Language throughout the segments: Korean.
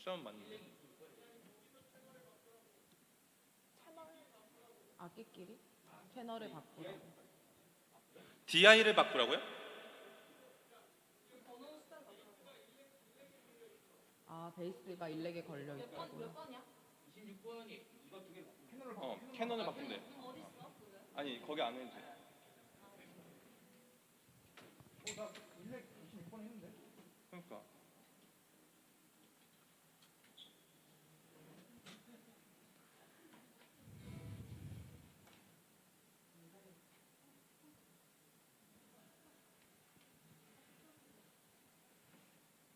시험 맞는데. 아기끼리 채널을 바꾸라고. DI를 바꾸라고요? 아, 베이스가 일렉에 걸려 있다고요? 캐논을 바꾼대. 아니 거기 안 해도 돼. 나 일렉 26번 했는데. 그러니까.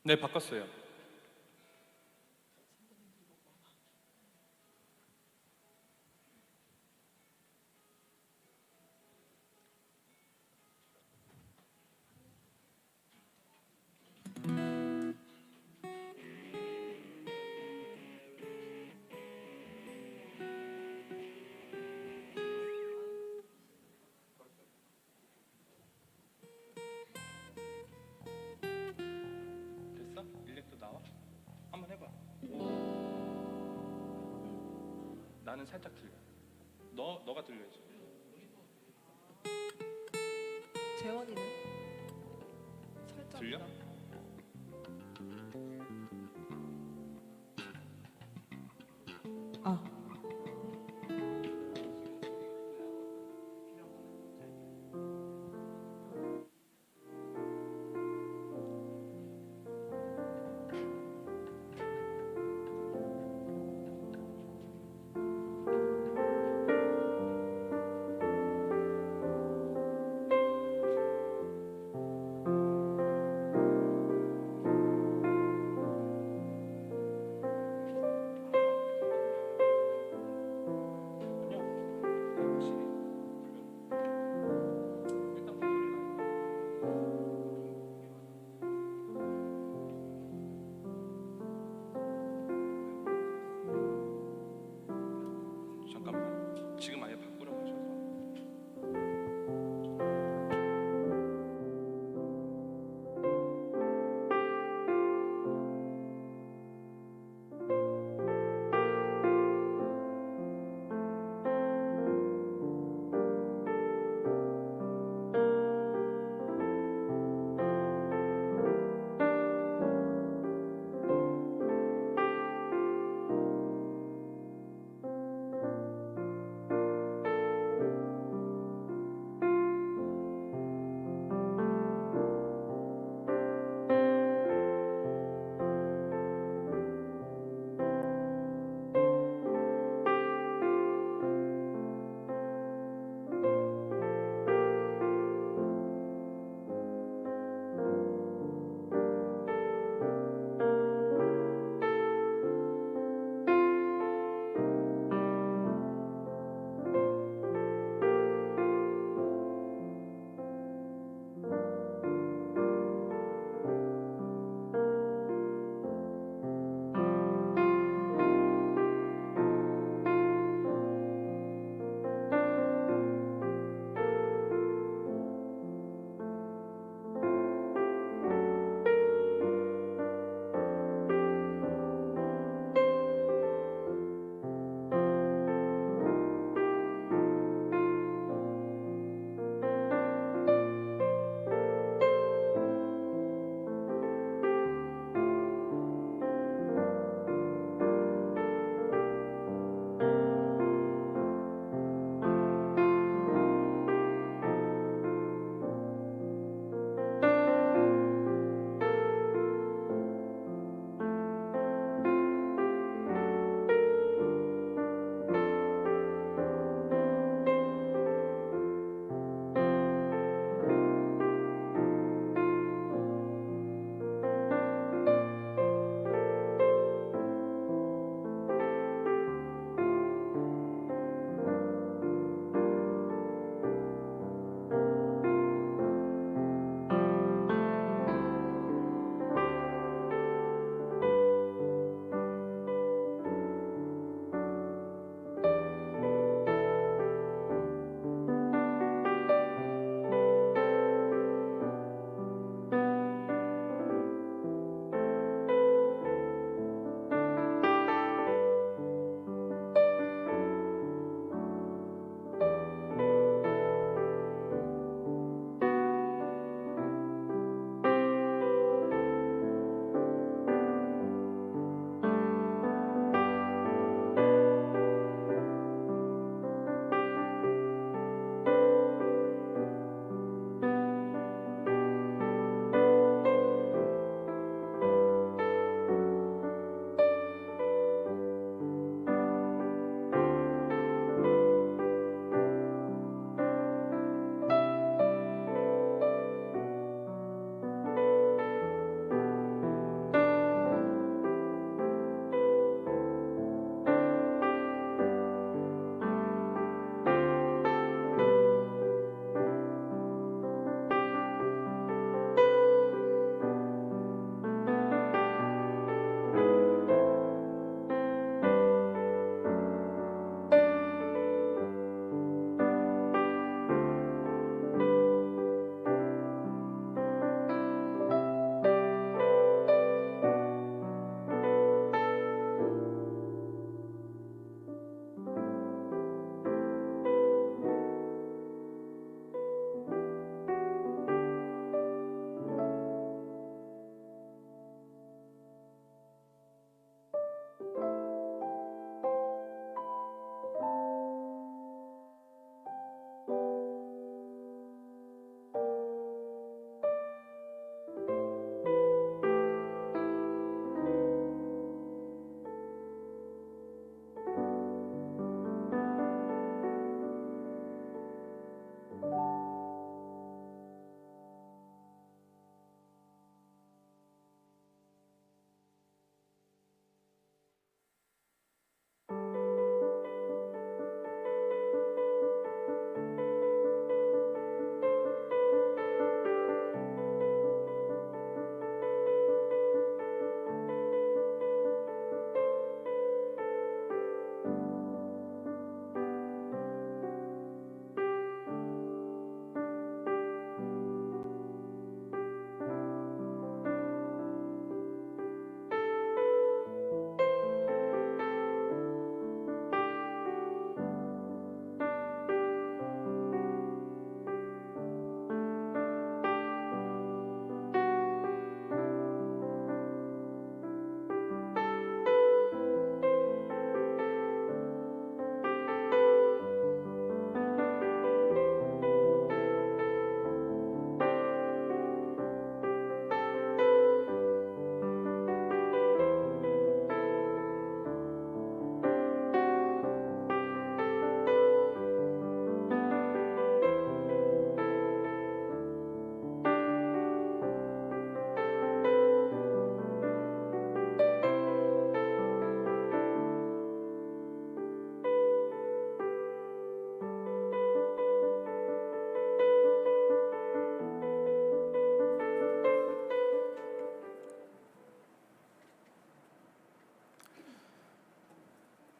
네, 바꿨어요. 됐어? 일렉도 나와? 한번 해봐. 나는 살짝 들려. 너가 들려야지. 재원이는 살짝 들려? 아,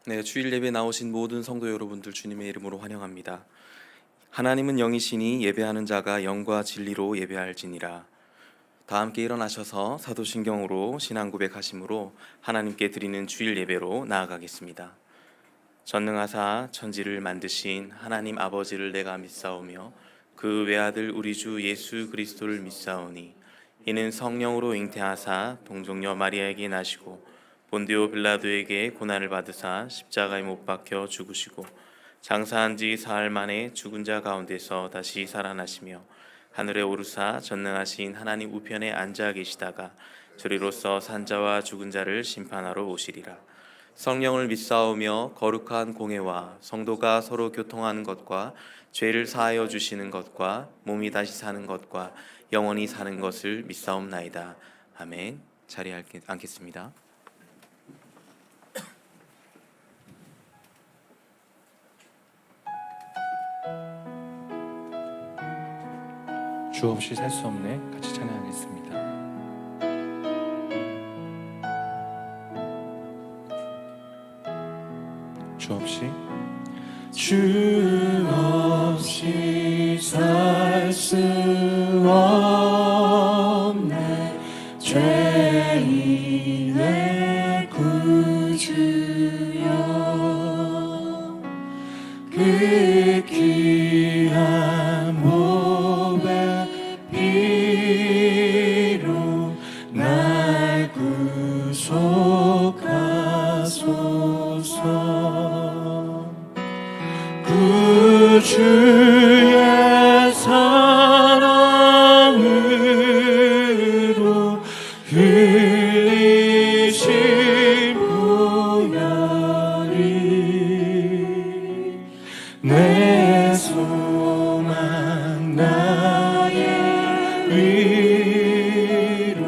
네, 주일 예배 나오신 모든 성도 여러분들 주님의 이름으로 환영합니다. 하나님은 영이시니 예배하는 자가 영과 진리로 예배할지니라. 다 함께 일어나셔서 사도신경으로 신앙 고백하심으로 하나님께 드리는 주일 예배로 나아가겠습니다. 전능하사 천지를 만드신 하나님 아버지를 내가 믿사오며 그 외아들 우리 주 예수 그리스도를 믿사오니 이는 성령으로 잉태하사 동정녀 마리아에게 나시고 본디오 빌라도에게 고난을 받으사 십자가에 못 박혀 죽으시고 장사한 지 사흘 만에 죽은 자 가운데서 다시 살아나시며 하늘에 오르사 전능하신 하나님 우편에 앉아 계시다가 저리로서 산자와 죽은 자를 심판하러 오시리라. 성령을 믿사오며 거룩한 공회와 성도가 서로 교통하는 것과 죄를 사하여 주시는 것과 몸이 다시 사는 것과 영원히 사는 것을 믿사옵나이다. 아멘. 자리에 앉겠습니다. 주 없이 살 수 없네. 같이 찬양하겠습니다. 주 없이 살 수 없네. 죄인의 구주여 그 귀한 몸의 피로 날 구속하소서. 구주의 사랑으로 흘리신 보혈이 내 소망 나의 위로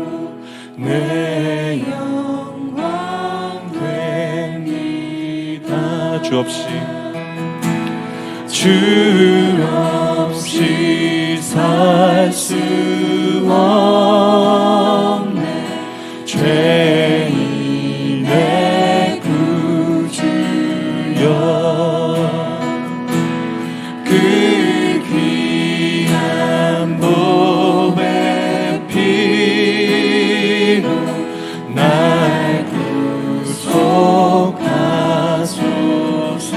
내 영광 됩니다. 주 없이 살 수 없네. 죄인의 구주여 그 귀한 몸의 피로 날 구속하소서.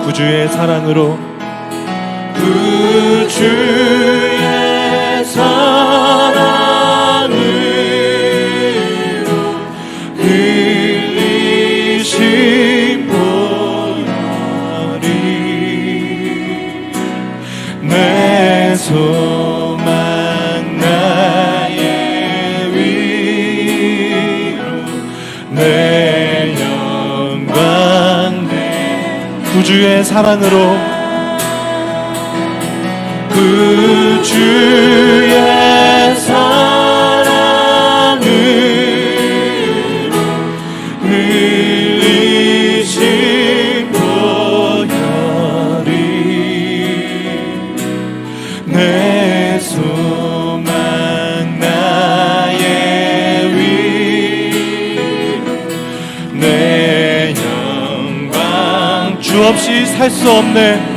구주의 사랑으로 구주의 사랑으로 흘리신 보혈이 내 소망 나의 위로 내 영광 된 구주의 사랑으로 구주의 사랑으로 흘리신 보혈이 내 소망 나의 위로 내 영광. 주 없이 살 수 없네.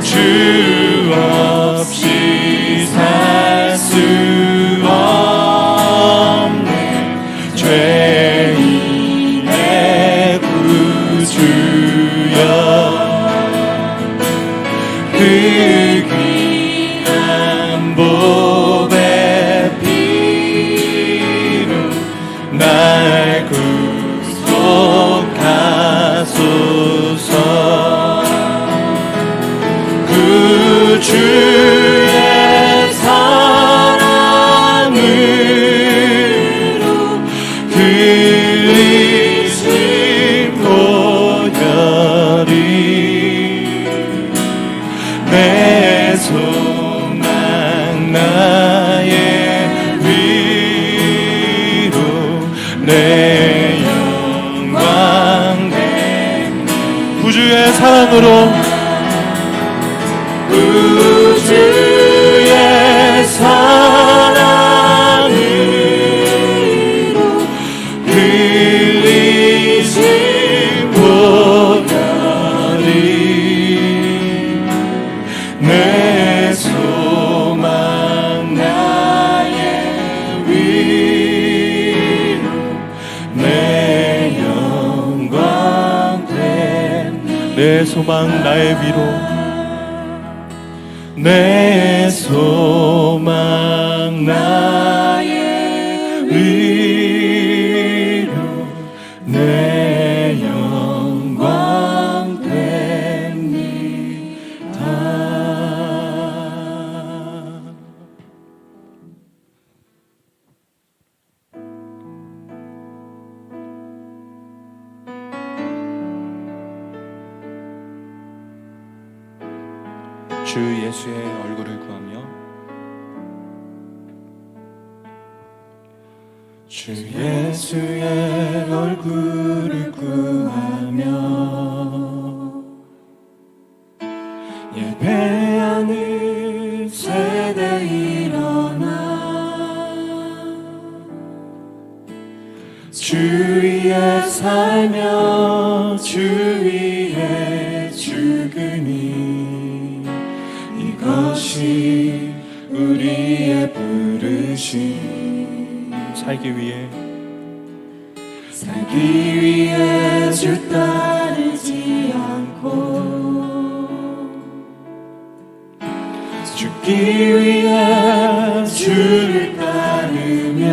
주 없이 살 수 없네. 죄인의 구주여 그 귀한 몸의 피로 날 구속하소서. 구주의 사랑으로 흘리신 보혈이 내 소망 나의 위로 내 영광 된 구주의 사랑으로 구주의 사랑으로 흘리 내 소망 나의 위로, 내 소망 나의 위로, 내 영광 됩니다. 주 예수의 얼굴을 구하며, 주 예수의 얼굴을 구하며 예배하는 세대 일어나 주 위에 살며 주 위에 죽으니 이것이 우리의 부르심. 살기 위해 주 따르지 않고 죽기 위해 주를 따르며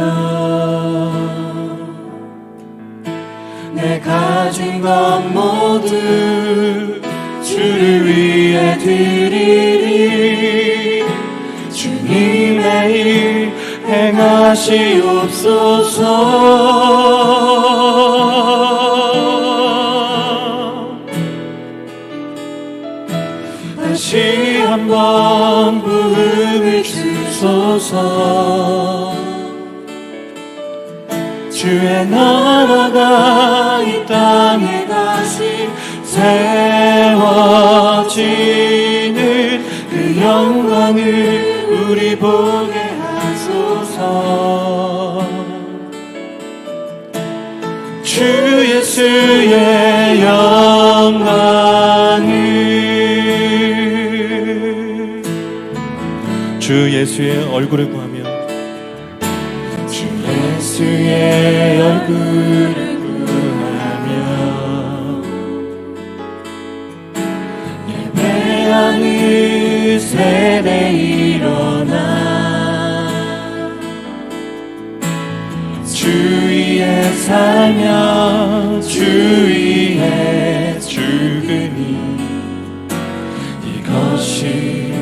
내 가진 것 모두 주를 위해 드리리. 주님의 일 행하시옵소서. 다시 한번 부흥을 주소서. 주의 나라가 이 땅에 다시 세워지는 그 영광을 우리 보게 하소서. 주 예수의 영광을, 주 예수의 얼굴을 구하며, 주 예수의 얼굴을 구하며 예배하는 세대 일어나 주 위에 살며 주 위에 죽으니 이것이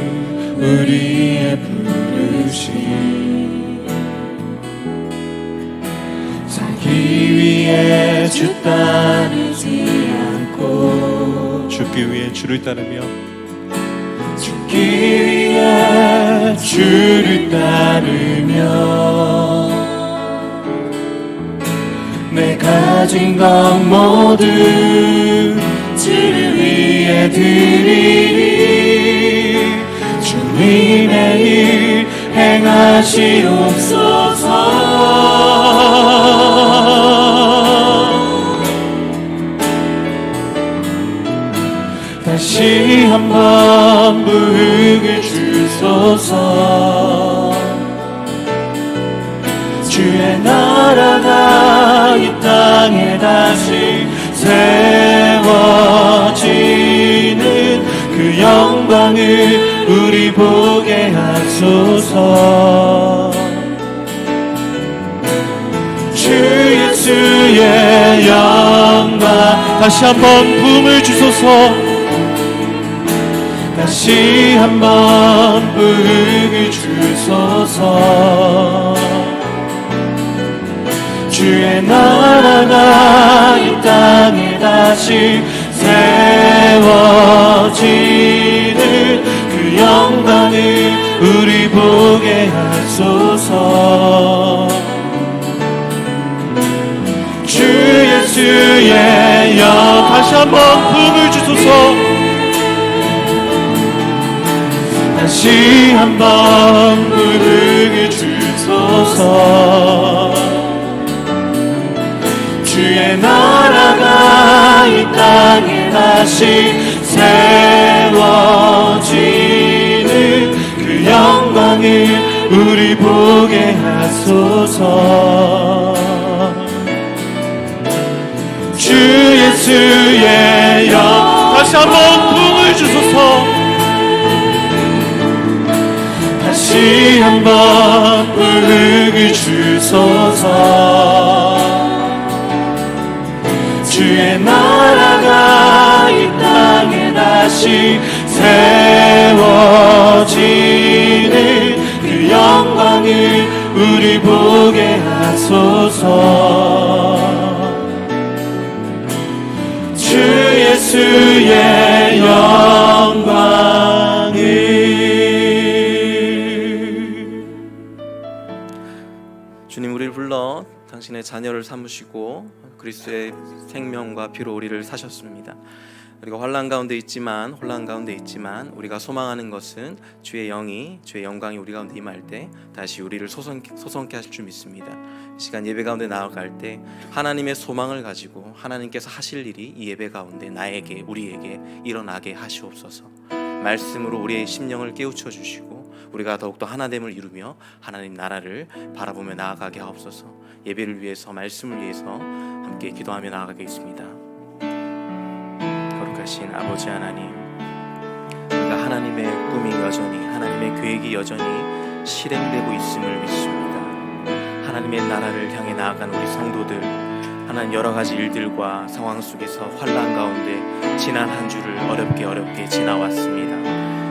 우리의 부르심. 살기 위해 주 따르지 않고 죽기 위해 주를 따르며 죽기 위해 주를 따르며 내 가진 것 모두 주를 위해 드리리. 주님의 일 행하시옵소서. 다시 한번 부흥을 주소서. 주의 나라가 이 땅에 다시 세워지는 그 영광을 우리 보게 하소서. 주 예수의 영광 다시 한번 부흥을 주소서. 다시 한번 부흥을 주소서. 주의 나라가 이 땅에 다시 세워지는 그 영광을 우리 보게 하소서. 주 예수의 영 다시 한번 부흥을 주소서. 다시 한번 부흥을 주소서. 주의 나라가 이 땅에 다시 세워지는 그 영광을 우리 보게 하소서. 주 예수의 영 다시 한번 부흥을 주소서. 다시 한번 부흥을 주소서. 주의 나라가 이 땅에 다시 세워지는 그 영광을 우리 보게 하소서. 주 예수의 영광을. 주님, 우리를 불러 당신의 자녀를 삼으시고 그리스도의 생명과 피로 우리를 사셨습니다. 우리가 환난 가운데 있지만, 혼란 가운데 있지만 우리가 소망하는 것은 주의 영이, 주의 영광이 우리 가운데 임할 때 다시 우리를 소성케 하실 줄 믿습니다. 이 시간 예배 가운데 나아갈 때 하나님의 소망을 가지고 하나님께서 하실 일이 이 예배 가운데 나에게, 우리에게 일어나게 하시옵소서. 말씀으로 우리의 심령을 깨우쳐 주시고 우리가 더욱더 하나됨을 이루며 하나님 나라를 바라보며 나아가게 하옵소서. 예배를 위해서, 말씀을 위해서 함께 기도하며 나아가겠습니다. 거룩하신 아버지 하나님, 우리가 하나님의 꿈이 여전히, 하나님의 계획이 여전히 실행되고 있음을 믿습니다. 하나님의 나라를 향해 나아가는 우리 성도들, 하나님 여러 가지 일들과 상황 속에서 환난 가운데 지난 한 주를 어렵게 지나왔습니다.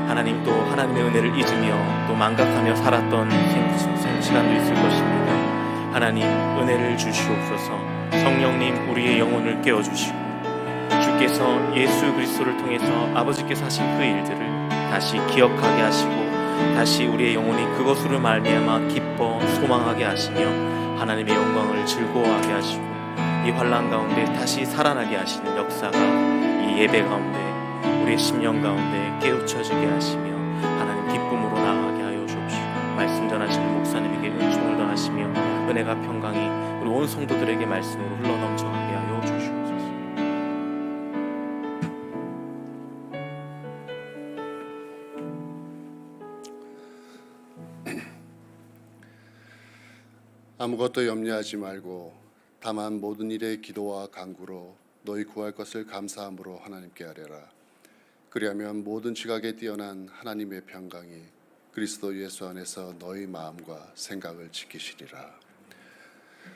하나님, 또 하나님의 은혜를 잊으며 또 망각하며 살았던 시간도 있을 것입니다. 하나님, 은혜를 주시옵소서. 성령님, 우리의 영혼을 깨워주시고 주께서 예수 그리스도를 통해서 아버지께서 하신 그 일들을 다시 기억하게 하시고 다시 우리의 영혼이 그것으로 말미암아 기뻐 소망하게 하시며 하나님의 영광을 즐거워하게 하시고 이 환난 가운데 다시 살아나게 하시는 역사가 이 예배 가운데, 우리의 심령 가운데 깨우쳐지게 하시며 하나님 기쁨으로 나아가게 하여 주옵시고, 말씀 전하시는 목사님에게 은총을 더하시며 은혜가 평강이 우리 온 성도들에게 말씀으로 흘러넘쳐가게 하여 주시옵소서. 아무것도 염려하지 말고 다만 모든 일에 기도와 간구로 너희 구할 것을 감사함으로 하나님께 아뢰라. 그리하면 모든 지각에 뛰어난 하나님의 평강이 그리스도 예수 안에서 너희 마음과 생각을 지키시리라.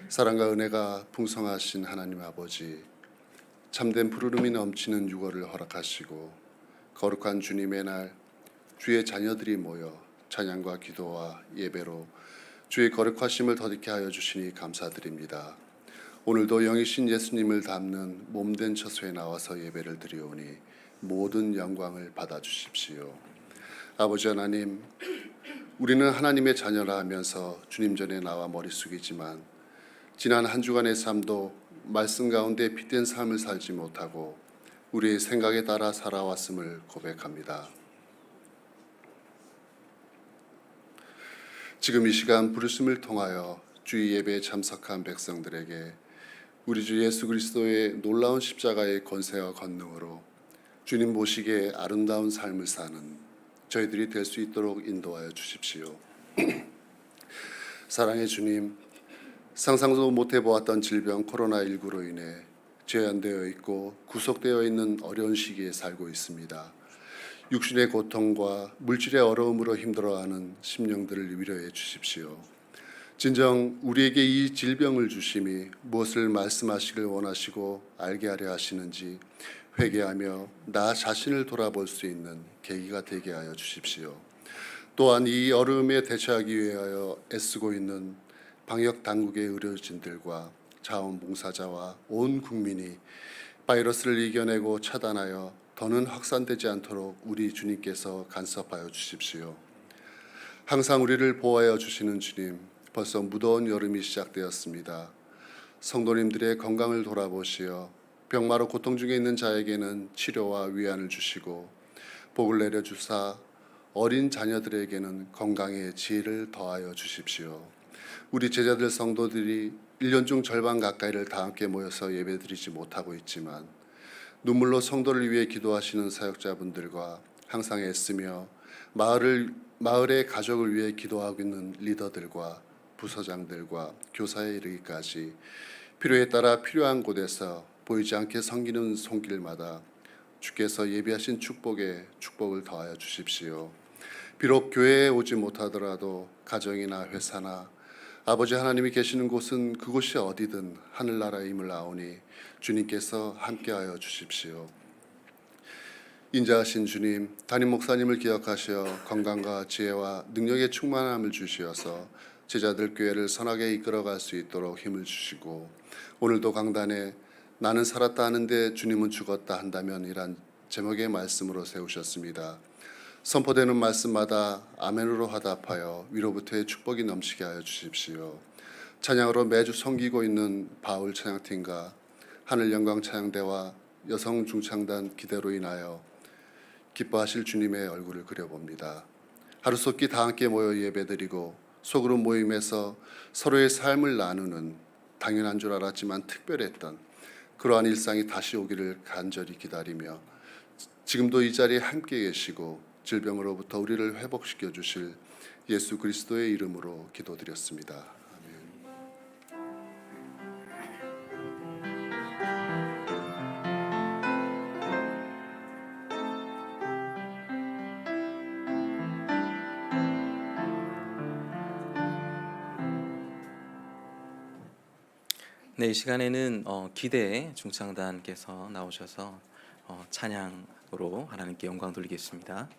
사랑과 은혜가 풍성하신 하나님 아버지, 참된 푸르름이 넘치는 유월을 허락하시고 거룩한 주님의 날 주의 자녀들이 모여 찬양과 기도와 예배로 주의 거룩하심을 더디게 하여 주시니 감사드립니다. 오늘도 영이신 예수님을 담는 몸된 처소에 나와서 예배를 드리오니 모든 영광을 받아주십시오. 아버지 하나님, 우리는 하나님의 자녀라 하면서 주님 전에 나와 머리 숙이지만 지난 한 주간의 삶도 말씀 가운데 핏된 삶을 살지 못하고 우리의 생각에 따라 살아왔음을 고백합니다. 지금 이 시간 부르심을 통하여 주의 예배에 참석한 백성들에게 우리 주 예수 그리스도의 놀라운 십자가의 권세와 권능으로 주님 보시기에 아름다운 삶을 사는 저희들이 될 수 있도록 인도하여 주십시오. 사랑의 주님, 상상도 못해 보았던 질병 코로나19로 인해 제한되어 있고 구속되어 있는 어려운 시기에 살고 있습니다. 육신의 고통과 물질의 어려움으로 힘들어하는 심령들을 위로해 주십시오. 진정 우리에게 이 질병을 주심이 무엇을 말씀하시길 원하시고 알게 하려 하시는지 회개하며 나 자신을 돌아볼 수 있는 계기가 되게 하여 주십시오. 또한 이 어려움에 대처하기 위하여 애쓰고 있는 방역 당국의 의료진들과 자원봉사자와 온 국민이 바이러스를 이겨내고 차단하여 더는 확산되지 않도록 우리 주님께서 간섭하여 주십시오. 항상 우리를 보호하여 주시는 주님, 벌써 무더운 여름이 시작되었습니다. 성도님들의 건강을 돌아보시어 병마로 고통 중에 있는 자에게는 치료와 위안을 주시고 복을 내려주사 어린 자녀들에게는 건강의 지혜를 더하여 주십시오. 우리 제자들 성도들이 1년 중 절반 가까이를 다 함께 모여서 예배드리지 못하고 있지만 눈물로 성도를 위해 기도하시는 사역자분들과 항상 애쓰며 마을의 가족을 위해 기도하고 있는 리더들과 부서장들과 교사에 이르기까지 필요에 따라 필요한 곳에서 보이지 않게 섬기는 손길마다 주께서 예비하신 축복에 축복을 더하여 주십시오. 비록 교회에 오지 못하더라도 가정이나 회사나 아버지 하나님이 계시는 곳은 그곳이 어디든 하늘나라임을 아오니 주님께서 함께하여 주십시오. 인자하신 주님, 담임 목사님을 기억하시어 건강과 지혜와 능력의 충만함을 주시어서 제자들 교회를 선하게 이끌어갈 수 있도록 힘을 주시고, 오늘도 강단에 나는 살았다 하는데 주님은 죽었다 한다면 이란 제목의 말씀으로 세우셨습니다. 선포되는 말씀마다 아멘으로 화답하여 위로부터의 축복이 넘치게 하여 주십시오. 찬양으로 매주 섬기고 있는 바울 찬양팀과 하늘영광 찬양대와 여성 중창단 기대로 인하여 기뻐하실 주님의 얼굴을 그려봅니다. 하루속히 다 함께 모여 예배드리고 소그룹 모임에서 서로의 삶을 나누는 당연한 줄 알았지만 특별했던 그러한 일상이 다시 오기를 간절히 기다리며 지금도 이 자리에 함께 계시고 질병으로부터 우리를 회복시켜 주실 예수 그리스도의 이름으로 기도드렸습니다. 네, 이 시간에는 기대 중창단께서 나오셔서 찬양으로 하나님께 영광 돌리겠습니다.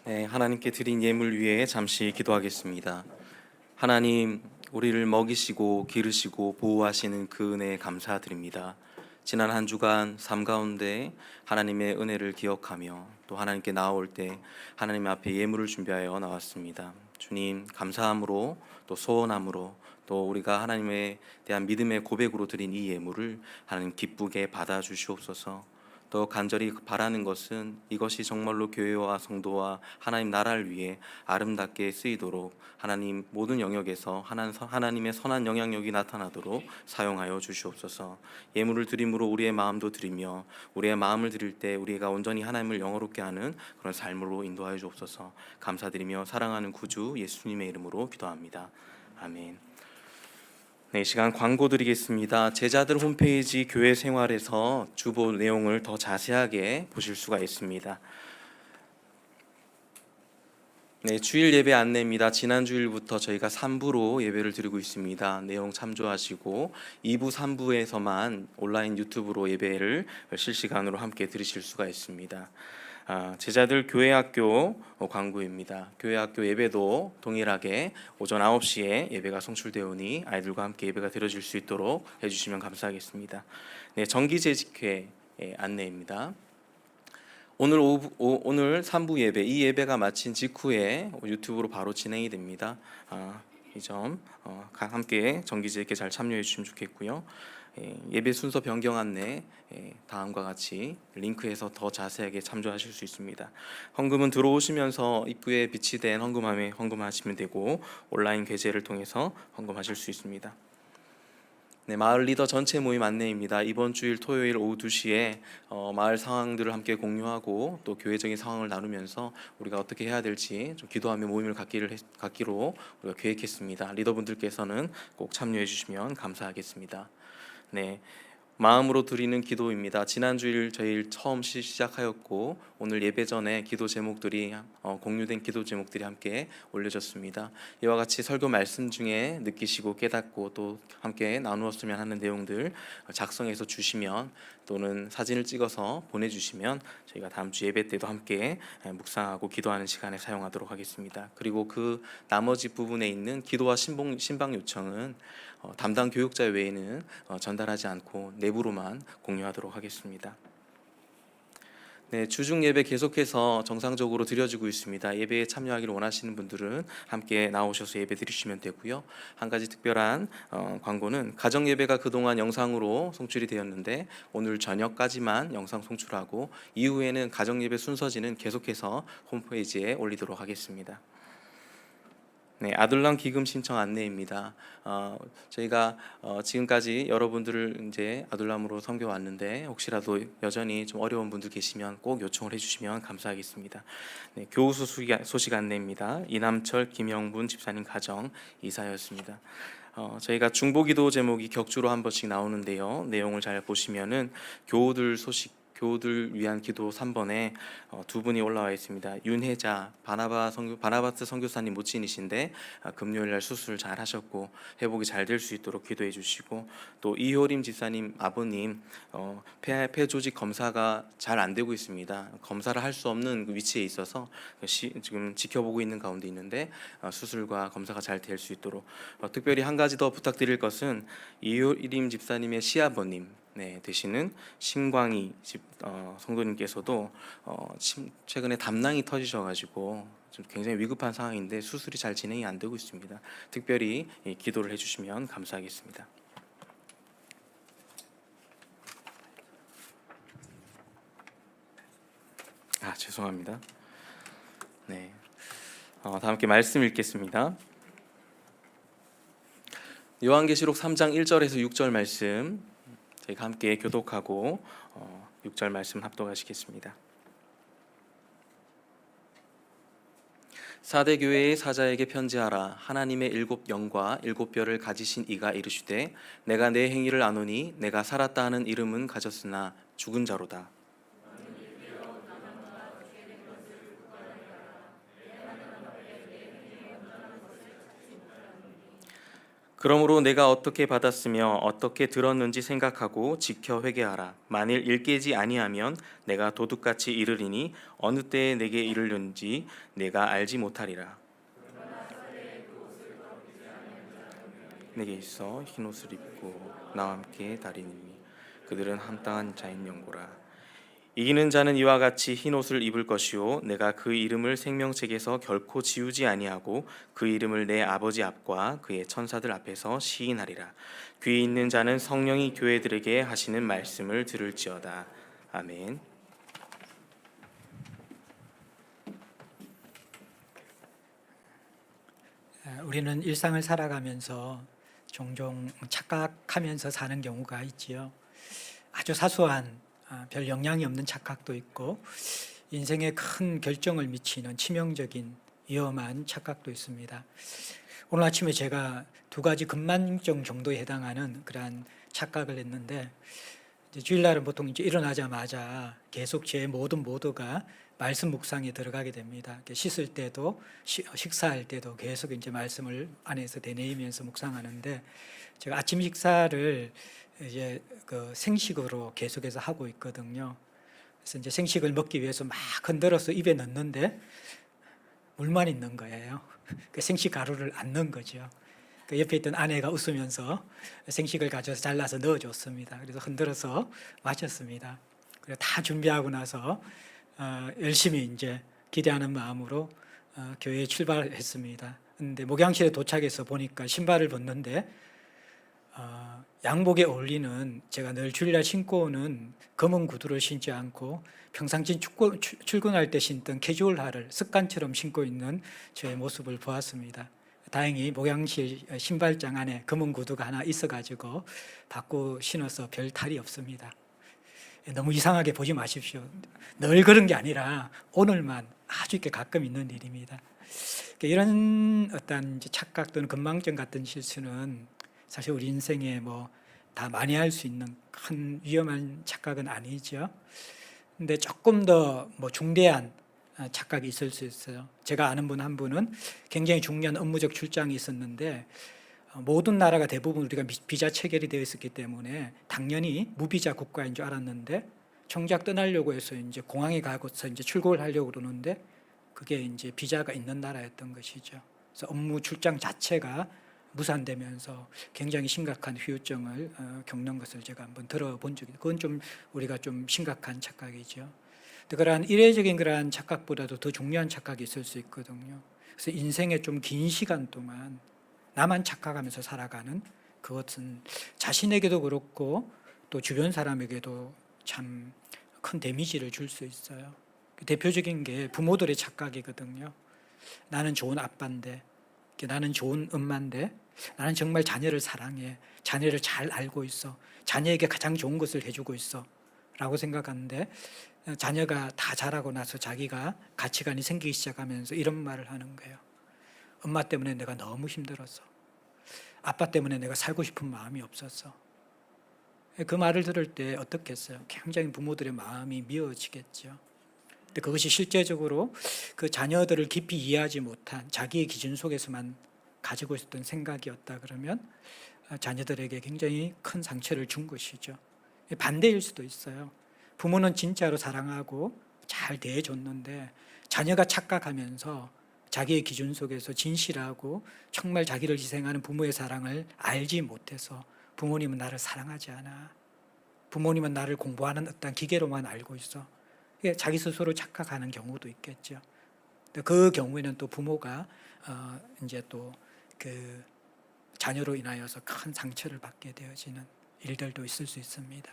네, 하나님께 드린 예물 위에 잠시 기도하겠습니다. 하나님, 우리를 먹이시고 기르시고 보호하시는 그 은혜에 감사드립니다. 지난 한 주간 삶 가운데 하나님의 은혜를 기억하며 또 하나님께 나올 때 하나님 앞에 예물을 준비하여 나왔습니다. 주님, 감사함으로 또 소원함으로 또 우리가 하나님에 대한 믿음의 고백으로 드린 이 예물을 하나님 기쁘게 받아주시옵소서. 더 간절히 바라는 것은 이것이 정말로 교회와 성도와 하나님 나라를 위해 아름답게 쓰이도록 하나님 모든 영역에서 하나님의 선한 영향력이 나타나도록 사용하여 주시옵소서. 예물을 드림으로 우리의 마음도 드리며 우리의 마음을 드릴 때 우리가 온전히 하나님을 영화롭게 하는 그런 삶으로 인도하여 주옵소서. 감사드리며 사랑하는 구주 예수님의 이름으로 기도합니다. 아멘. 네, 이 시간 광고 드리겠습니다. 제자들 홈페이지 교회 생활에서 주보 내용을 더 자세하게 보실 수가 있습니다. 네, 주일 예배 안내입니다. 지난 주일부터 저희가 3부로 예배를 드리고 있습니다. 내용 참조하시고 2부, 3부에서만 온라인 유튜브로 예배를 실시간으로 함께 들으실 수가 있습니다. 제자들 교회학교 광고입니다. 교회학교 예배도 동일하게 오전 9시에 예배가 송출되오니 아이들과 함께 예배가 드려질 수 있도록 해주시면 감사하겠습니다. 네, 정기재직회 안내입니다. 오늘 3부 예배, 이 예배가 마친 직후에 유튜브로 바로 진행이 됩니다. 이 점 함께 정기재직회 잘 참여해 주시면 좋겠고요. 예배 순서 변경 안내 다음과 같이 링크에서 더 자세하게 참조하실 수 있습니다. 헌금은 들어오시면서 입구에 비치된 헌금함에 헌금하시면 되고 온라인 계좌를 통해서 헌금하실 수 있습니다. 네, 마을 리더 전체 모임 안내입니다. 이번 주일 토요일 오후 2시에 마을 상황들을 함께 공유하고 또 교회적인 상황을 나누면서 우리가 어떻게 해야 될지 좀 기도하며 모임을 갖기로 우리가 계획했습니다. 리더분들께서는 꼭 참여해 주시면 감사하겠습니다. 네, 마음으로 드리는 기도입니다. 지난주일 저희 처음 시작하였고 오늘 예배 전에 기도 제목들이 공유된 기도 제목들이 함께 올려졌습니다. 이와 같이 설교 말씀 중에 느끼시고 깨닫고 또 함께 나누었으면 하는 내용들 작성해서 주시면 또는 사진을 찍어서 보내주시면 저희가 다음 주 예배 때도 함께 묵상하고 기도하는 시간에 사용하도록 하겠습니다. 그리고 그 나머지 부분에 있는 기도와 신방 요청은 담당 교육자 외에는 전달하지 않고 내부로만 공유하도록 하겠습니다. 네, 주중 예배 계속해서 정상적으로 드려지고 있습니다. 예배에 참여하기를 원하시는 분들은 함께 나오셔서 예배 드리시면 되고요. 한 가지 특별한 광고는 가정 예배가 그동안 영상으로 송출이 되었는데 오늘 저녁까지만 영상 송출하고 이후에는 가정 예배 순서지는 계속해서 홈페이지에 올리도록 하겠습니다. 네, 아들람 기금 신청 안내입니다. 저희가 지금까지 여러분들을 이제 아들람으로 섬겨 왔는데 혹시라도 여전히 좀 어려운 분들 계시면 꼭 요청을 해주시면 감사하겠습니다. 네, 교우수 소식 안내입니다. 이남철, 김영분 집사님 가정 이사였습니다. 저희가 중보기도 제목이 격주로 한 번씩 나오는데요. 내용을 잘 보시면은 교우들 위한 기도 3번에 두 분이 올라와 있습니다. 윤혜자 바나바스 선교사님 모친이신데 금요일 날 수술 잘 하셨고 회복이 잘 될 수 있도록 기도해 주시고 또 이효림 집사님 아버님 폐 조직 검사가 잘 안 되고 있습니다. 검사를 할 수 없는 그 위치에 있어서 지금 지켜보고 있는 가운데 있는데 수술과 검사가 잘 될 수 있도록 특별히 한 가지 더 부탁드릴 것은 이효림 집사님의 시아버님 되시는 신광희 성도님께서도 최근에 담낭이 터지셔가지고 좀 굉장히 위급한 상황인데 수술이 잘 진행이 안 되고 있습니다. 특별히 기도를 해주시면 감사하겠습니다. 죄송합니다. 네, 다 함께 말씀 읽겠습니다. 요한계시록 3장 1절에서 6절 말씀 저희가 함께 교독하고 6절 말씀 합독하시겠습니다. 사대 교회의 사자에게 편지하라. 하나님의 7영과 7뼈를 가지신 이가 이르시되 내가 내 행위를 아노니 내가 살았다 하는 이름은 가졌으나 죽은 자로다. 그러므로 내가 어떻게 받았으며 어떻게 들었는지 생각하고 지켜 회개하라. 만일 일깨지 아니하면 내가 도둑같이 이르리니 어느 때에 내게 이르는지 내가 알지 못하리라. 내게 있어 흰 옷을 입고 나와 함께 다니니 그들은 합당한 자인 연고라. 이기는 자는 이와 같이 흰 옷을 입을 것이요 내가 그 이름을 생명책에서 결코 지우지 아니하고 그 이름을 내 아버지 앞과 그의 천사들 앞에서 시인하리라. 귀 있는 자는 성령이 교회들에게 하시는 말씀을 들을지어다. 아멘. 우리는 일상을 살아가면서 종종 착각하면서 사는 경우가 있지요. 아주 사소한 별 영향이 없는 착각도 있고 인생에 큰 결정을 미치는 치명적인 위험한 착각도 있습니다. 오늘 아침에 제가 2가지 급만정 정도에 해당하는 그러한 착각을 했는데 이제 주일날은 보통 이제 일어나자마자 계속 제 모든 모드가 말씀 묵상에 들어가게 됩니다. 씻을 때도 식사할 때도 계속 이제 말씀을 안에서 되뇌이면서 묵상하는데 제가 아침 식사를 이제 그 생식으로 계속해서 하고 있거든요. 그래서 이제 생식을 먹기 위해서 막 흔들어서 입에 넣는데 물만 있는 거예요. 그 생식 가루를 안 넣은 거죠. 그 옆에 있던 아내가 웃으면서 생식을 가져서 잘라서 넣어줬습니다. 그래서 흔들어서 마셨습니다. 그리고 다 준비하고 나서 열심히 이제 기대하는 마음으로 교회에 출발했습니다. 근데 목양실에 도착해서 보니까 신발을 벗는데 양복에 어울리는 제가 늘 주일날 신고 오는 검은 구두를 신지 않고 평상시 출근할 때 신던 캐주얼화를 습관처럼 신고 있는 저의 모습을 보았습니다. 다행히 목양실 신발장 안에 검은 구두가 하나 있어가지고 바꾸 신어서 별 탈이 없습니다. 너무 이상하게 보지 마십시오. 늘 그런 게 아니라 오늘만 아주 이렇게 가끔 있는 일입니다. 이런 어떤 착각 또는 건망증 같은 실수는 사실 우리 인생에 뭐 다 만회할 수 있는 큰 위험한 착각은 아니죠. 근데 조금 더 뭐 중대한 착각이 있을 수 있어요. 제가 아는 분 한 분은 굉장히 중요한 업무적 출장이 있었는데 모든 나라가 대부분 우리가 비자 체결이 되어 있었기 때문에 당연히 무비자 국가인 줄 알았는데 정작 떠나려고 해서 이제 공항에 가고서 이제 출국을 하려고 그러는데 그게 이제 비자가 있는 나라였던 것이죠. 그래서 업무 출장 자체가 무산되면서 굉장히 심각한 후유증을 겪는 것을 제가 한번 들어본 적이 있어요. 그건 좀 우리가 좀 심각한 착각이죠. 근데 그러한 이례적인 그러한 착각보다도 더 중요한 착각이 있을 수 있거든요. 그래서 인생의 좀 긴 시간 동안 나만 착각하면서 살아가는 그것은 자신에게도 그렇고 또 주변 사람에게도 참 큰 데미지를 줄 수 있어요. 대표적인 게 부모들의 착각이거든요. 나는 좋은 아빠인데, 나는 좋은 엄마인데, 나는 정말 자녀를 사랑해, 자녀를 잘 알고 있어, 자녀에게 가장 좋은 것을 해주고 있어 라고 생각하는데 자녀가 다 자라고 나서 자기가 가치관이 생기기 시작하면서 이런 말을 하는 거예요. 엄마 때문에 내가 너무 힘들었어. 아빠 때문에 내가 살고 싶은 마음이 없었어. 그 말을 들을 때 어떻겠어요? 굉장히 부모들의 마음이 미어지겠죠. 근데 그것이 실제적으로 그 자녀들을 깊이 이해하지 못한 자기의 기준 속에서만 가지고 있었던 생각이었다 그러면 자녀들에게 굉장히 큰 상처를 준 것이죠. 반대일 수도 있어요. 부모는 진짜로 사랑하고 잘 대해줬는데 자녀가 착각하면서 자기의 기준 속에서 진실하고 정말 자기를 희생하는 부모의 사랑을 알지 못해서 부모님은 나를 사랑하지 않아. 부모님은 나를 공부하는 어떤 기계로만 알고 있어. 자기 스스로 착각하는 경우도 있겠죠. 그 경우에는 또 부모가 이제 또 그 자녀로 인하여서 큰 상처를 받게 되어지는 일들도 있을 수 있습니다.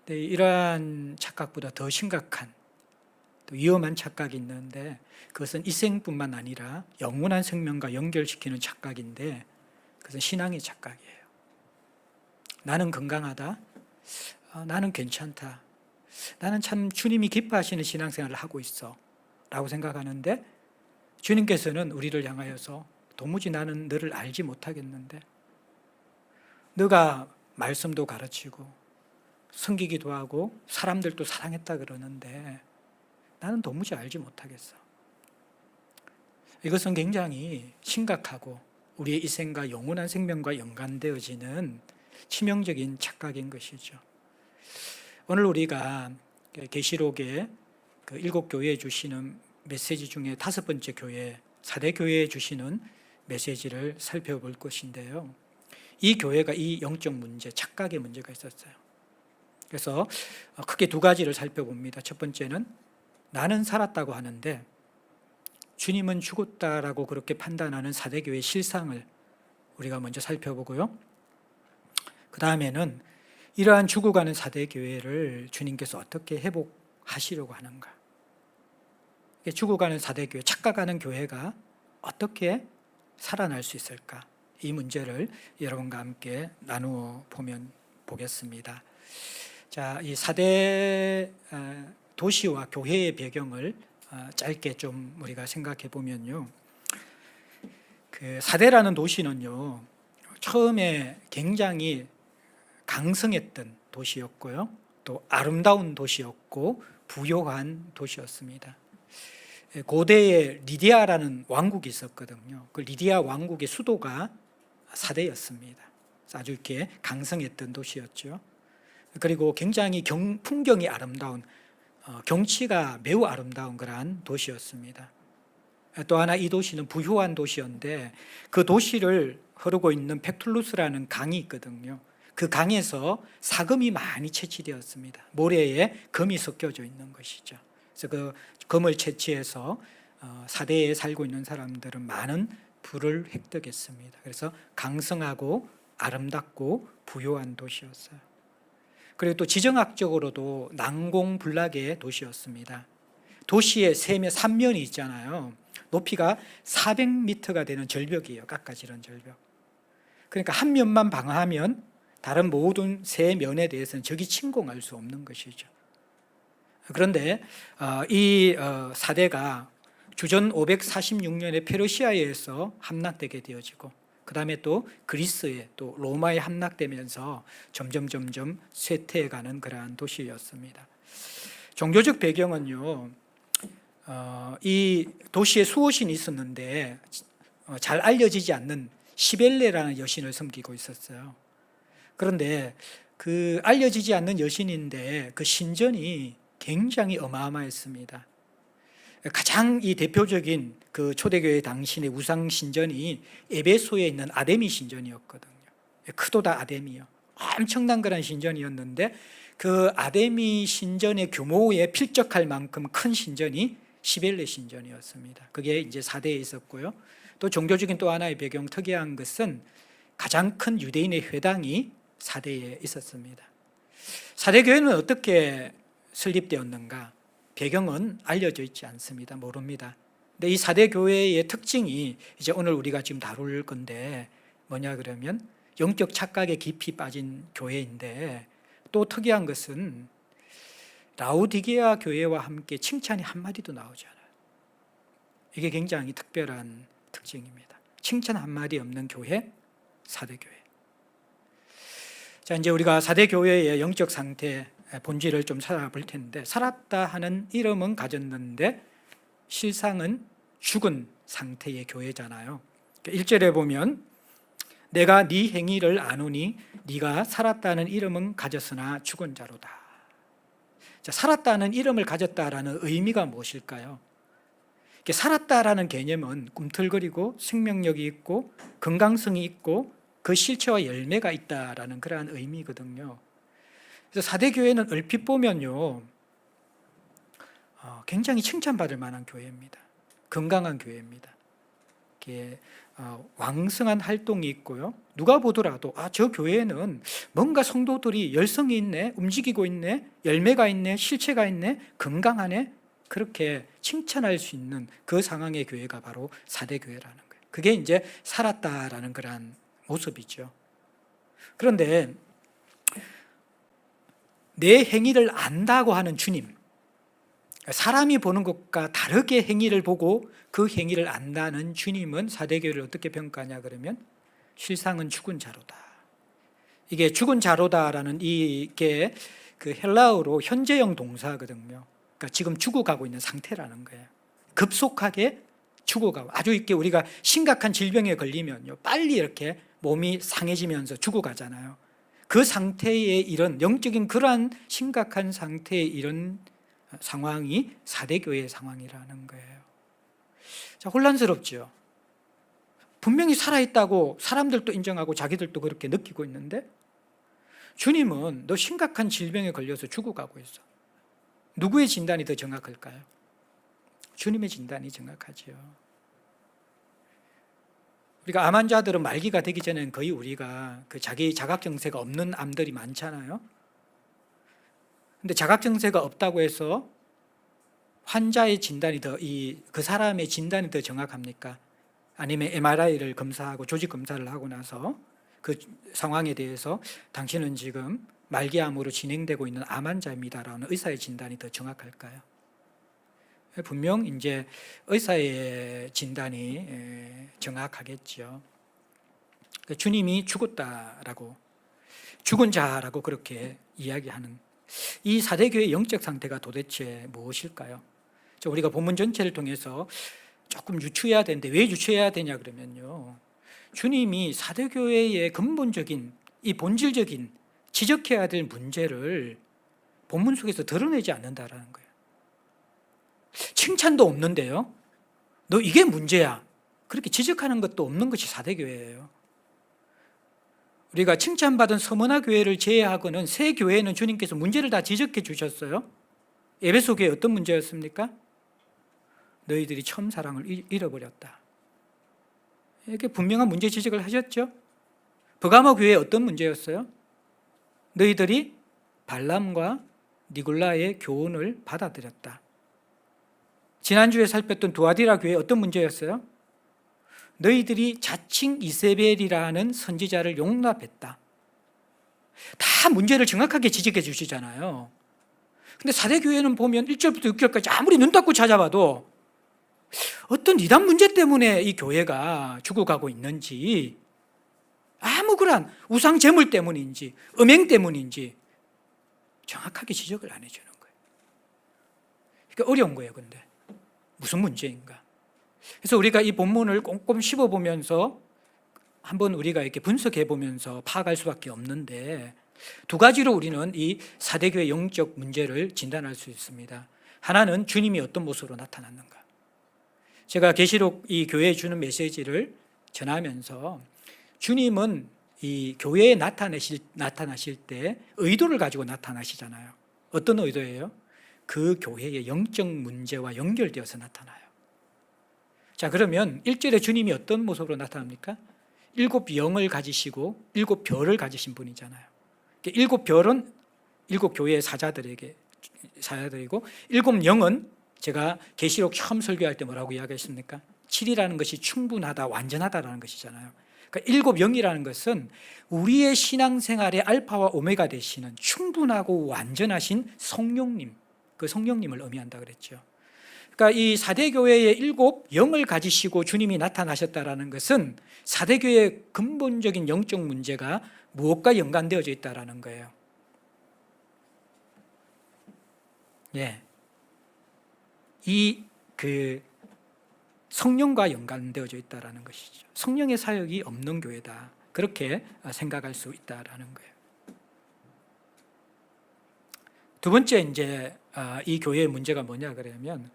근데 이러한 착각보다 더 심각한 또 위험한 착각이 있는데 그것은 이 생뿐만 아니라 영원한 생명과 연결시키는 착각인데 그것은 신앙의 착각이에요. 나는 건강하다. 나는 괜찮다. 나는 참 주님이 기뻐하시는 신앙생활을 하고 있어 라고 생각하는데 주님께서는 우리를 향하여서 도무지 나는 너를 알지 못하겠는데 너가 말씀도 가르치고 섬기기도 하고 사람들도 사랑했다 그러는데 나는 도무지 알지 못하겠어. 이것은 굉장히 심각하고 우리의 이생과 영원한 생명과 연관되어지는 치명적인 착각인 것이죠. 오늘 우리가 계시록의 그 7교회에 주시는 메시지 중에 5번째 교회, 4대 교회에 주시는 메시지를 살펴볼 것인데요. 이 교회가 이 영적 문제, 착각의 문제가 있었어요. 그래서 크게 2가지를 살펴봅니다. 첫 번째는 나는 살았다고 하는데 주님은 죽었다라고 그렇게 판단하는 4대 교회의 실상을 우리가 먼저 살펴보고요. 그 다음에는 이러한 죽어가는 4대 교회를 주님께서 어떻게 회복하시려고 하는가? 죽어가는 4대 교회, 착각하는 교회가 어떻게 살아날 수 있을까? 이 문제를 여러분과 함께 나누어 보겠습니다. 자, 이 4대 도시와 교회의 배경을 짧게 좀 우리가 생각해 보면요. 그 4대라는 도시는요, 처음에 굉장히 강성했던 도시였고요, 또 아름다운 도시였고 부요한 도시였습니다. 고대에 리디아라는 왕국이 있었거든요. 그 리디아 왕국의 수도가 4대였습니다. 아주 이렇게 강성했던 도시였죠. 그리고 굉장히 풍경이 아름다운, 경치가 매우 아름다운 그러한 도시였습니다. 또 하나 이 도시는 부유한 도시였는데 그 도시를 흐르고 있는 펙툴루스라는 강이 있거든요. 그 강에서 사금이 많이 채취되었습니다. 모래에 금이 섞여져 있는 것이죠. 그래서 그 금을 채취해서 4대에 살고 있는 사람들은 많은 부를 획득했습니다. 그래서 강성하고 아름답고 부유한 도시였어요. 그리고 또 지정학적으로도 난공불락의 도시였습니다. 도시의 삼면이 있잖아요. 높이가 400m가 되는 절벽이에요. 깎아지른 절벽. 그러니까 한 면만 방어하면 다른 모든 세 면에 대해서는 적이 침공할 수 없는 것이죠. 그런데 이 4대가 주전 546년에 페르시아에서 함락되게 되어지고 그 다음에 또 그리스에 또 로마에 함락되면서 점점 쇠퇴해가는 그러한 도시였습니다. 종교적 배경은요, 이 도시에 수호신이 있었는데 잘 알려지지 않는 시벨레라는 여신을 섬기고 있었어요. 그런데 그 알려지지 않는 여신인데 그 신전이 굉장히 어마어마했습니다. 가장 이 대표적인 그 초대교회 당신의 우상 신전이 에베소에 있는 아데미 신전이었거든요. 크도다 아데미요. 엄청난 그런 신전이었는데 그 아데미 신전의 규모에 필적할 만큼 큰 신전이 시벨레 신전이었습니다. 그게 이제 4대에 있었고요. 또 종교적인 또 하나의 배경 특이한 것은 가장 큰 유대인의 회당이 4대에 있었습니다. 4대 교회는 어떻게 설립되었는가? 배경은 알려져 있지 않습니다. 모릅니다. 근데 이 4대 교회의 특징이 이제 오늘 우리가 지금 다룰 건데 뭐냐 그러면 영적 착각에 깊이 빠진 교회인데 또 특이한 것은 라오디게아 교회와 함께 칭찬이 한마디도 나오지 않아요. 이게 굉장히 특별한 특징입니다. 칭찬 한마디 없는 교회, 4대 교회. 자, 이제 우리가 4대 교회의 영적 상태 본질을 좀 찾아볼 텐데, 살았다 하는 이름은 가졌는데 실상은 죽은 상태의 교회잖아요. 1절에 보면 내가 네 행위를 아노니 네가 살았다는 이름은 가졌으나 죽은 자로다. 자, 살았다는 이름을 가졌다라는 의미가 무엇일까요? 살았다라는 개념은 꿈틀거리고 생명력이 있고 건강성이 있고 그 실체와 열매가 있다라는 그러한 의미거든요. 그래서 4대 교회는 얼핏 보면요, 굉장히 칭찬받을 만한 교회입니다. 건강한 교회입니다. 이렇게 왕성한 활동이 있고요. 누가 보더라도 저 교회는 뭔가 성도들이 열성이 있네, 움직이고 있네, 열매가 있네, 실체가 있네, 건강하네, 그렇게 칭찬할 수 있는 그 상황의 교회가 바로 4대 교회라는 거예요. 그게 이제 살았다라는 그런 모습이죠. 그런데 내 행위를 안다고 하는 주님, 사람이 보는 것과 다르게 행위를 보고 그 행위를 안다는 주님은 4대 교회를 어떻게 평가하냐 그러면 실상은 죽은 자로다. 이게 죽은 자로다라는 이게 그 헬라어로 현재형 동사거든요. 그러니까 지금 죽어가고 있는 상태라는 거예요. 급속하게 죽어가고, 아주 이렇게 우리가 심각한 질병에 걸리면요, 빨리 이렇게 몸이 상해지면서 죽어가잖아요. 그 상태에 이런 영적인 그러한 심각한 상태에 이런 상황이 4대 교회의 상황이라는 거예요. 자, 혼란스럽죠. 분명히 살아있다고 사람들도 인정하고 자기들도 그렇게 느끼고 있는데 주님은 너 심각한 질병에 걸려서 죽어가고 있어. 누구의 진단이 더 정확할까요? 주님의 진단이 정확하지요. 우리가 암 환자들은 말기가 되기 전에는 거의 우리가 그 자기 자각 정세가 없는 암들이 많잖아요. 근데 자각 정세가 없다고 해서 환자의 진단이 그 사람의 진단이 더 정확합니까? 아니면 MRI를 검사하고 조직 검사를 하고 나서 그 상황에 대해서 당신은 지금 말기암으로 진행되고 있는 암 환자입니다라는 의사의 진단이 더 정확할까요? 분명 이제 의사의 진단이 정확하겠죠. 주님이 죽었다라고, 죽은 자라고 그렇게 이야기하는 이 사대교회의 영적 상태가 도대체 무엇일까요? 우리가 본문 전체를 통해서 조금 유추해야 되는데, 왜 유추해야 되냐 그러면요, 주님이 사대교회의 근본적인 이 본질적인 지적해야 될 문제를 본문 속에서 드러내지 않는다라는 거예요. 칭찬도 없는데요, 너 이게 문제야, 그렇게 지적하는 것도 없는 것이 사대교회예요. 우리가 칭찬받은 서머나 교회를 제외하고는 새 교회는 주님께서 문제를 다 지적해 주셨어요. 에베소 교회 어떤 문제였습니까? 너희들이 처음 사랑을 잃어버렸다, 이렇게 분명한 문제 지적을 하셨죠. 버가모 교회 어떤 문제였어요? 너희들이 발람과 니골라의 교훈을 받아들였다. 지난주에 살폈던 두아디라 교회 어떤 문제였어요? 너희들이 자칭 이세벨이라는 선지자를 용납했다. 다 문제를 정확하게 지적해 주시잖아요. 근데 사대교회는 보면 1절부터 6절까지 아무리 눈 닫고 찾아봐도 어떤 이단 문제 때문에 이 교회가 죽어가고 있는지, 아무그런 우상 제물 때문인지 음행 때문인지 정확하게 지적을 안 해주는 거예요. 그러니까 어려운 거예요. 근데 무슨 문제인가? 그래서 우리가 이 본문을 꼼꼼 씹어보면서 한번 우리가 이렇게 분석해 보면서 파악할 수밖에 없는데, 두 가지로 우리는 이 사대교회 영적 문제를 진단할 수 있습니다. 하나는 주님이 어떤 모습으로 나타났는가. 제가 계시록 이 교회에 주는 메시지를 전하면서 주님은 이 교회에 나타나실 때 의도를 가지고 나타나시잖아요. 어떤 의도예요? 그 교회의 영적 문제와 연결되어서 나타나요. 자, 그러면 1절에 주님이 어떤 모습으로 나타납니까? 7 영을 가지시고 7 별을 가지신 분이잖아요. 7 별은 7 교회의 사자들이고 7 영은 제가 계시록 처음 설교할 때 뭐라고 이야기했습니까? 7이라는 것이 충분하다, 완전하다라는 것이잖아요. 그러니까 7 영이라는 것은 우리의 신앙생활의 알파와 오메가 되시는 충분하고 완전하신 성령님, 그 성령님을 의미한다 그랬죠. 그러니까 이 사대교회의 7 영을 가지시고 주님이 나타나셨다라는 것은 사대교회의 근본적인 영적 문제가 무엇과 연관되어져 있다라는 거예요. 예. 그 성령과 연관되어져 있다라는 것이죠. 성령의 사역이 없는 교회다, 그렇게 생각할 수 있다라는 거예요. 두 번째, 이제 이 교회의 문제가 뭐냐 그러면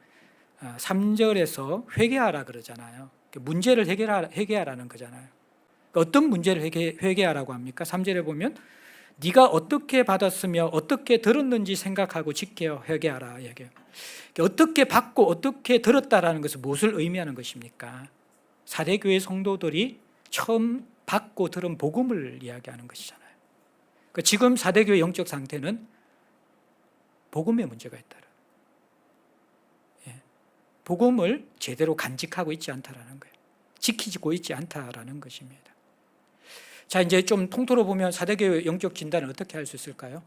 3절에서 회개하라 그러잖아요. 문제를 회개하라는 거잖아요. 어떤 문제를 회개하라고 합니까? 3절에 보면 네가 어떻게 받았으며 어떻게 들었는지 생각하고 지켜 회개하라 얘기해요. 어떻게 받고 어떻게 들었다라는 것은 무엇을 의미하는 것입니까? 사대교회 성도들이 처음 받고 들은 복음을 이야기하는 것이잖아요. 그러니까 지금 사대교회 영적 상태는 복음에 문제가 있다. 복음을 제대로 간직하고 있지 않다라는 거예요. 지키고 있지 않다라는 것입니다. 자, 이제 좀 통틀어 보면 사대교회 영적 진단을 어떻게 할 수 있을까요?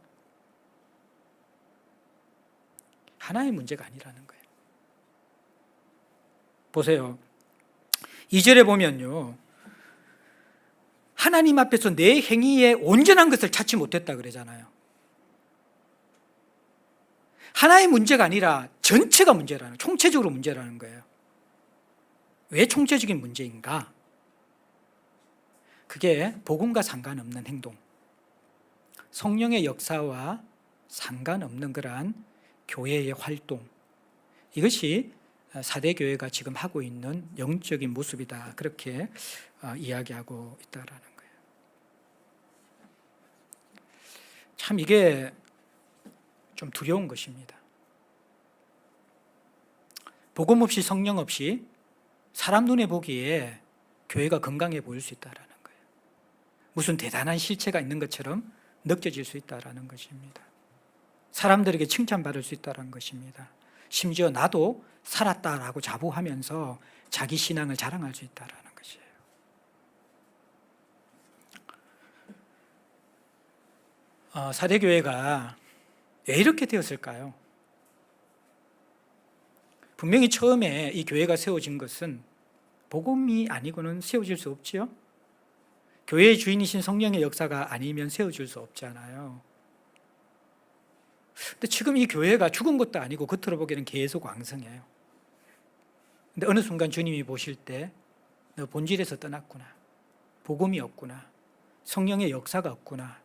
하나의 문제가 아니라는 거예요. 보세요. 2절에 보면요, 하나님 앞에서 내 행위에 온전한 것을 찾지 못했다 그러잖아요. 하나의 문제가 아니라 전체가 문제라는, 총체적으로 문제라는 거예요. 왜 총체적인 문제인가? 그게 복음과 상관없는 행동, 성령의 역사와 상관없는 그러한 교회의 활동, 이것이 사대교회가 지금 하고 있는 영적인 모습이다, 그렇게 이야기하고 있다라는 거예요. 참 이게 좀 두려운 것입니다. 복음 없이 성령 없이 사람 눈에 보기에 교회가 건강해 보일 수 있다라는 거예요. 무슨 대단한 실체가 있는 것처럼 느껴질 수 있다라는 것입니다. 사람들에게 칭찬받을 수 있다는 것입니다. 심지어 나도 살았다라고 자부하면서 자기 신앙을 자랑할 수 있다라는 것이에요. 사대교회가 왜 이렇게 되었을까요? 분명히 처음에 이 교회가 세워진 것은 복음이 아니고는 세워질 수 없지요. 교회의 주인이신 성령의 역사가 아니면 세워질 수 없잖아요. 근데 지금 이 교회가 죽은 것도 아니고 겉으로 보기에는 계속 왕성해요. 근데 어느 순간 주님이 보실 때 너 본질에서 떠났구나, 복음이 없구나, 성령의 역사가 없구나,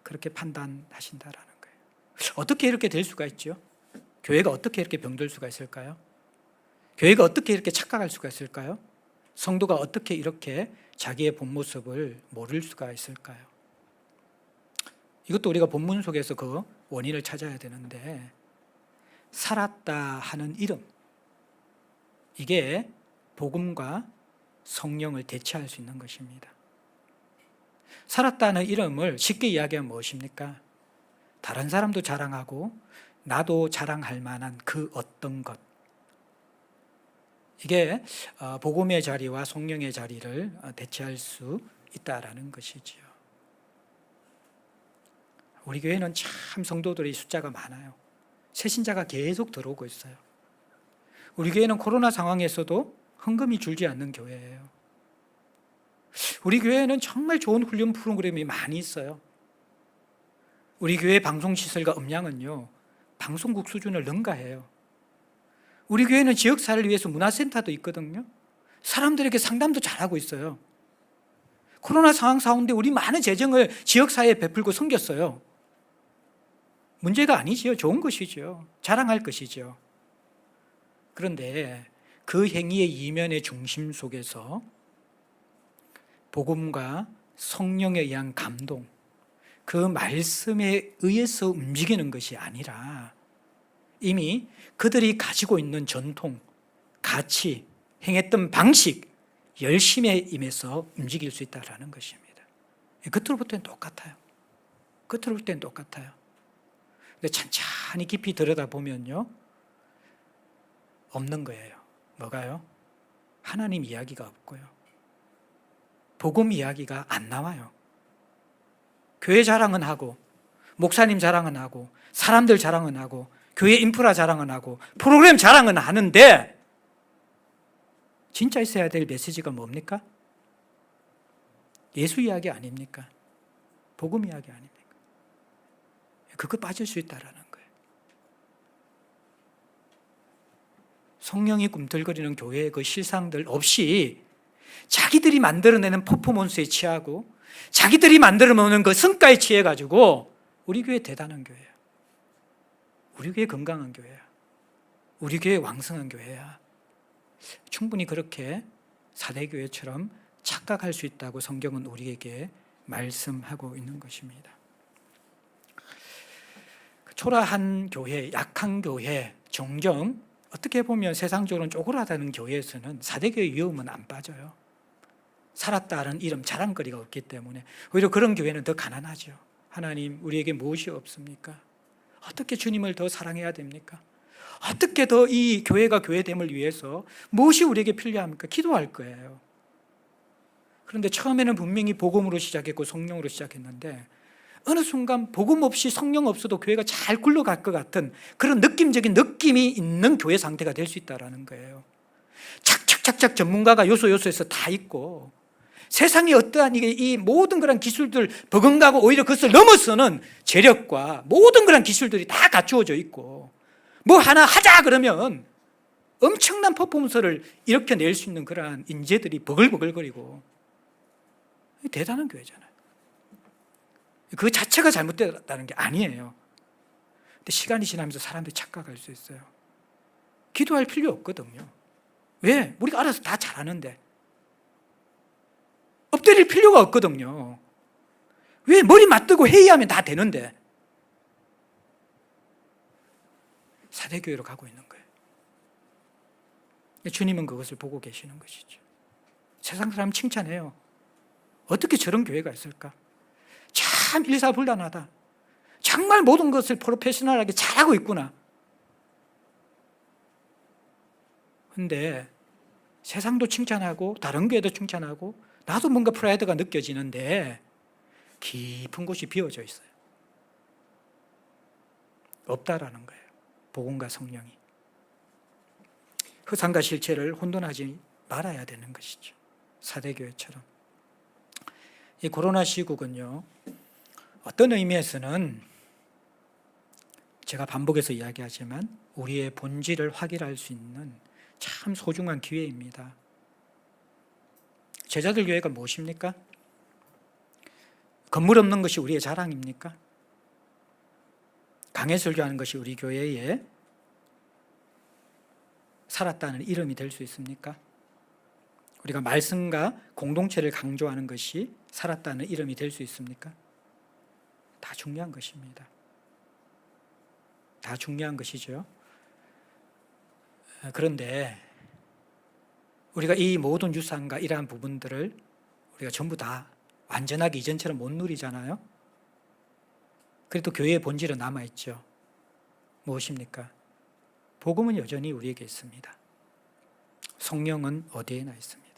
그렇게 판단하신다라는 거예요. 어떻게 이렇게 될 수가 있죠? 교회가 어떻게 이렇게 병들 수가 있을까요? 교회가 어떻게 이렇게 착각할 수가 있을까요? 성도가 어떻게 이렇게 자기의 본 모습을 모를 수가 있을까요? 이것도 우리가 본문 속에서 그 원인을 찾아야 되는데, 살았다 하는 이름, 이게 복음과 성령을 대체할 수 있는 것입니다. 살았다는 이름을 쉽게 이야기하면 무엇입니까? 다른 사람도 자랑하고 나도 자랑할 만한 그 어떤 것, 이게 복음의 자리와 성령의 자리를 대체할 수 있다라는 것이지요. 우리 교회는 참 성도들의 숫자가 많아요. 새신자가 계속 들어오고 있어요. 우리 교회는 코로나 상황에서도 헌금이 줄지 않는 교회예요. 우리 교회에는 정말 좋은 훈련 프로그램이 많이 있어요. 우리 교회 방송시설과 음량은요, 방송국 수준을 능가해요. 우리 교회는 지역사회를 위해서 문화센터도 있거든요. 사람들에게 상담도 잘하고 있어요. 코로나 상황 가운데 우리 많은 재정을 지역사회에 베풀고 섬겼어요. 문제가 아니지요. 좋은 것이죠. 자랑할 것이죠. 그런데 그 행위의 이면의 중심 속에서 복음과 성령에 의한 감동, 그 말씀에 의해서 움직이는 것이 아니라 이미 그들이 가지고 있는 전통, 가치, 행했던 방식, 열심에 임해서 움직일 수 있다는 것입니다. 겉으로 볼 때는 똑같아요. 겉으로 볼 때는 똑같아요. 근데 찬찬히 깊이 들여다보면요, 없는 거예요. 뭐가요? 하나님 이야기가 없고요. 복음 이야기가 안 나와요. 교회 자랑은 하고, 목사님 자랑은 하고, 사람들 자랑은 하고, 교회 인프라 자랑은 하고, 프로그램 자랑은 하는데 진짜 있어야 될 메시지가 뭡니까? 예수 이야기 아닙니까? 복음 이야기 아닙니까? 그거 빠질 수 있다라는 거예요. 성령이 꿈틀거리는 교회의 그 실상들 없이 자기들이 만들어내는 퍼포먼스에 취하고 자기들이 만들어내는 그 성과에 취해가지고 우리 교회 대단한 교회야. 우리 교회 건강한 교회야. 우리 교회 왕성한 교회야. 충분히 그렇게 사대교회처럼 착각할 수 있다고 성경은 우리에게 말씀하고 있는 것입니다. 초라한 교회, 약한 교회, 종종 어떻게 보면 세상적으로는 쪼그라드는 교회에서는 사대교회 위험은 안 빠져요. 살았다는 이름 자랑거리가 없기 때문에 오히려 그런 교회는 더 가난하죠. 하나님, 우리에게 무엇이 없습니까? 어떻게 주님을 더 사랑해야 됩니까? 어떻게 더 이 교회가 교회됨을 위해서 무엇이 우리에게 필요합니까? 기도할 거예요. 그런데 처음에는 분명히 복음으로 시작했고 성령으로 시작했는데 어느 순간 복음 없이 성령 없어도 교회가 잘 굴러갈 것 같은 그런 느낌적인 느낌이 있는 교회 상태가 될 수 있다는 거예요. 착착착착 전문가가 요소에서 다 있고 세상에 어떠한 이 모든 그런 기술들 버금가고 오히려 그것을 넘어서는 재력과 모든 그런 기술들이 다 갖추어져 있고 뭐 하나 하자 그러면 엄청난 퍼포먼스를 일으켜낼 수 있는 그러한 인재들이 버글버글거리고 대단한 교회잖아요. 그 자체가 잘못됐다는 게 아니에요. 근데 시간이 지나면서 사람들이 착각할 수 있어요. 기도할 필요 없거든요. 왜? 우리가 알아서 다 잘하는데. 엎드릴 필요가 없거든요. 왜? 머리 맞대고 회의하면 다 되는데. 사대교회로 가고 있는 거예요. 주님은 그것을 보고 계시는 것이죠. 세상 사람 칭찬해요. 어떻게 저런 교회가 있을까? 참 일사불란하다. 정말 모든 것을 프로페셔널하게 잘하고 있구나. 근데 세상도 칭찬하고 다른 교회도 칭찬하고 나도 뭔가 프라이드가 느껴지는데 깊은 곳이 비어져 있어요. 없다라는 거예요. 복음과 성령이. 허상과 실체를 혼돈하지 말아야 되는 것이죠. 사대교회처럼. 이 코로나 시국은요, 어떤 의미에서는 제가 반복해서 이야기하지만 우리의 본질을 확인할 수 있는 참 소중한 기회입니다. 제자들 교회가 무엇입니까? 건물 없는 것이 우리의 자랑입니까? 강해 설교하는 것이 우리 교회에 살았다는 이름이 될 수 있습니까? 우리가 말씀과 공동체를 강조하는 것이 살았다는 이름이 될 수 있습니까? 다 중요한 것입니다. 다 중요한 것이죠. 그런데 우리가 이 모든 유산과 이러한 부분들을 우리가 전부 다 완전하게 이전처럼 못 누리잖아요. 그래도 교회의 본질은 남아있죠. 무엇입니까? 복음은 여전히 우리에게 있습니다. 성령은 어디에나 있습니다.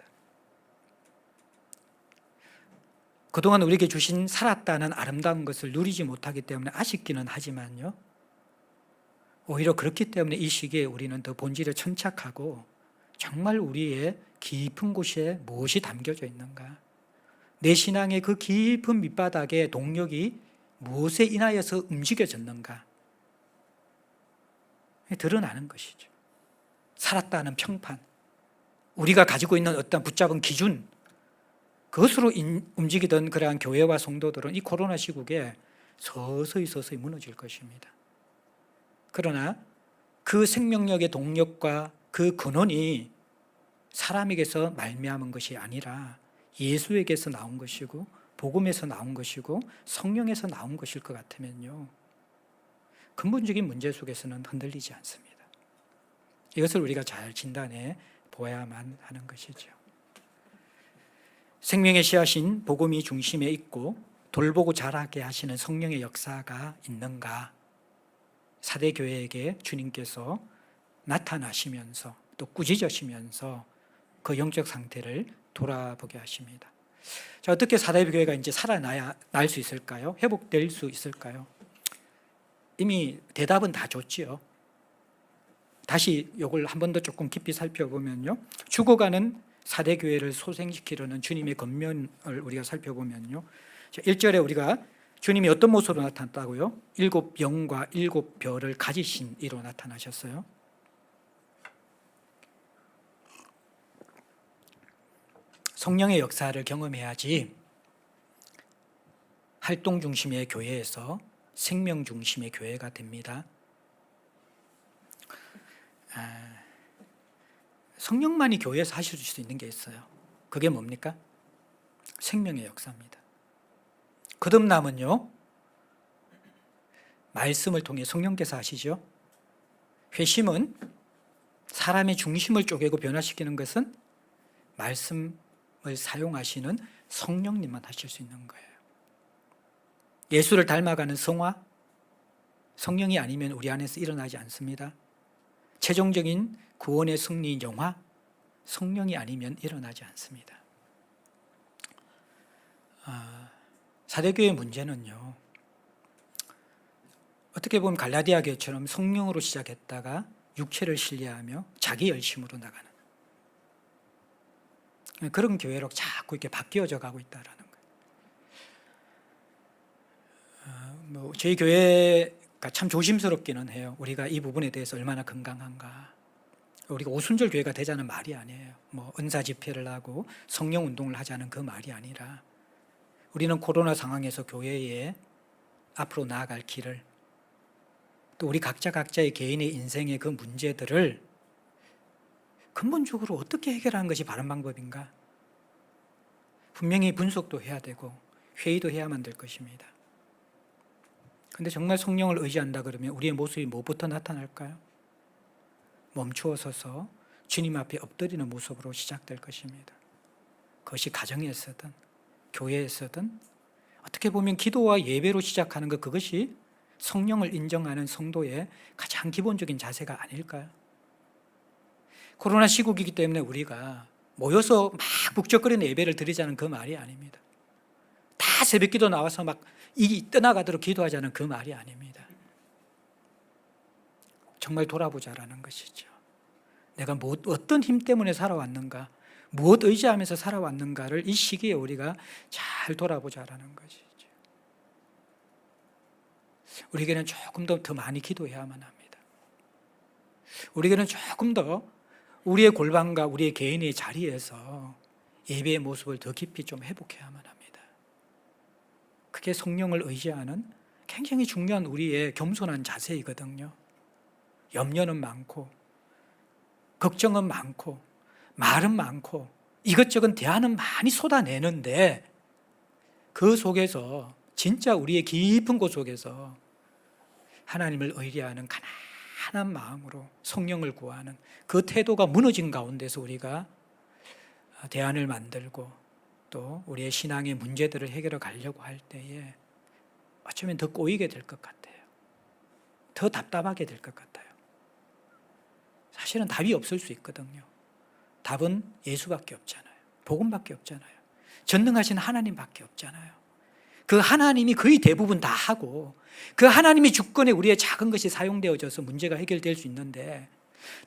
그동안 우리에게 주신 살았다는 아름다운 것을 누리지 못하기 때문에 아쉽기는 하지만요, 오히려 그렇기 때문에 이 시기에 우리는 더 본질에 천착하고 정말 우리의 깊은 곳에 무엇이 담겨져 있는가, 내 신앙의 그 깊은 밑바닥에 동력이 무엇에 인하여서 움직여졌는가 드러나는 것이죠. 살았다는 평판, 우리가 가지고 있는 어떤 붙잡은 기준, 그것으로 움직이던 그러한 교회와 성도들은 이 코로나 시국에 서서히 무너질 것입니다. 그러나 그 생명력의 동력과 그 근원이 사람에게서 말미암은 것이 아니라 예수에게서 나온 것이고 복음에서 나온 것이고 성령에서 나온 것일 것 같으면요, 근본적인 문제 속에서는 흔들리지 않습니다. 이것을 우리가 잘 진단해 보아야만 하는 것이죠. 생명의 씨앗인 복음이 중심에 있고 돌보고 자라게 하시는 성령의 역사가 있는가, 사대교회에게 주님께서 나타나시면서 또 꾸짖으시면서 그 영적 상태를 돌아보게 하십니다. 자, 어떻게 사대교회가 이제 살아날 수 있을까요? 회복될 수 있을까요? 이미 대답은 다 줬지요. 다시 이걸 한 번 더 조금 깊이 살펴보면요, 죽어가는 사대교회를 소생시키려는 주님의 권면을 우리가 살펴보면요, 1절에 우리가 주님이 어떤 모습으로 나타났다고요? 7 영과 7 별을 가지신 이로 나타나셨어요. 성령의 역사를 경험해야지 활동 중심의 교회에서 생명 중심의 교회가 됩니다. 성령만이 교회에서 하실 수 있는 게 있어요. 그게 뭡니까? 생명의 역사입니다. 거듭남은요, 말씀을 통해 성령께서 하시죠. 회심은 사람의 중심을 쪼개고 변화시키는 것은 말씀을 사용하시는 성령님만 하실 수 있는 거예요. 예수를 닮아가는 성화, 성령이 아니면 우리 안에서 일어나지 않습니다. 최종적인 구원의 승리인 영화, 성령이 아니면 일어나지 않습니다. 사대교회의 문제는요, 어떻게 보면 갈라디아 교회처럼 성령으로 시작했다가 육체를 신뢰하며 자기 열심으로 나가는 그런 교회로 자꾸 이렇게 바뀌어져 가고 있다는 거예요. 저희 교회가 참 조심스럽기는 해요. 우리가 이 부분에 대해서 얼마나 건강한가. 우리가 오순절 교회가 되자는 말이 아니에요. 은사 집회를 하고 성령 운동을 하자는 그 말이 아니라, 우리는 코로나 상황에서 교회에 앞으로 나아갈 길을, 또 우리 각자의 개인의 인생의 그 문제들을 근본적으로 어떻게 해결하는 것이 바른 방법인가? 분명히 분석도 해야 되고 회의도 해야만 될 것입니다. 그런데 정말 성령을 의지한다 그러면 우리의 모습이 뭐부터 나타날까요? 멈추어 서서 주님 앞에 엎드리는 모습으로 시작될 것입니다. 그것이 가정에서든 교회에서든 어떻게 보면 기도와 예배로 시작하는 것, 그것이 성령을 인정하는 성도의 가장 기본적인 자세가 아닐까요? 코로나 시국이기 때문에 우리가 모여서 막 북적거리는 예배를 드리자는 그 말이 아닙니다. 다 새벽기도 나와서 막 이 떠나가도록 기도하자는 그 말이 아닙니다. 정말 돌아보자라는 것이죠. 내가 어떤 힘 때문에 살아왔는가, 무엇 의지하면서 살아왔는가를 이 시기에 우리가 잘 돌아보자라는 것이죠. 우리에게는 조금 더 많이 기도해야만 합니다. 우리에게는 조금 더 우리의 골방과 우리의 개인의 자리에서 예배의 모습을 더 깊이 좀 회복해야만 합니다. 그게 성령을 의지하는 굉장히 중요한 우리의 겸손한 자세이거든요. 염려는 많고 걱정은 많고 말은 많고 이것저것 대안은 많이 쏟아내는데 그 속에서 진짜 우리의 깊은 곳 속에서 하나님을 의뢰하는 가난한 마음으로 성령을 구하는 그 태도가 무너진 가운데서 우리가 대안을 만들고 또 우리의 신앙의 문제들을 해결해 가려고 할 때에 어쩌면 더 꼬이게 될 것 같아요. 더 답답하게 될 것 같아요. 사실은 답이 없을 수 있거든요. 답은 예수밖에 없잖아요. 복음밖에 없잖아요. 전능하신 하나님밖에 없잖아요. 그 하나님이 거의 대부분 다 하고 그 하나님의 주권에 우리의 작은 것이 사용되어져서 문제가 해결될 수 있는데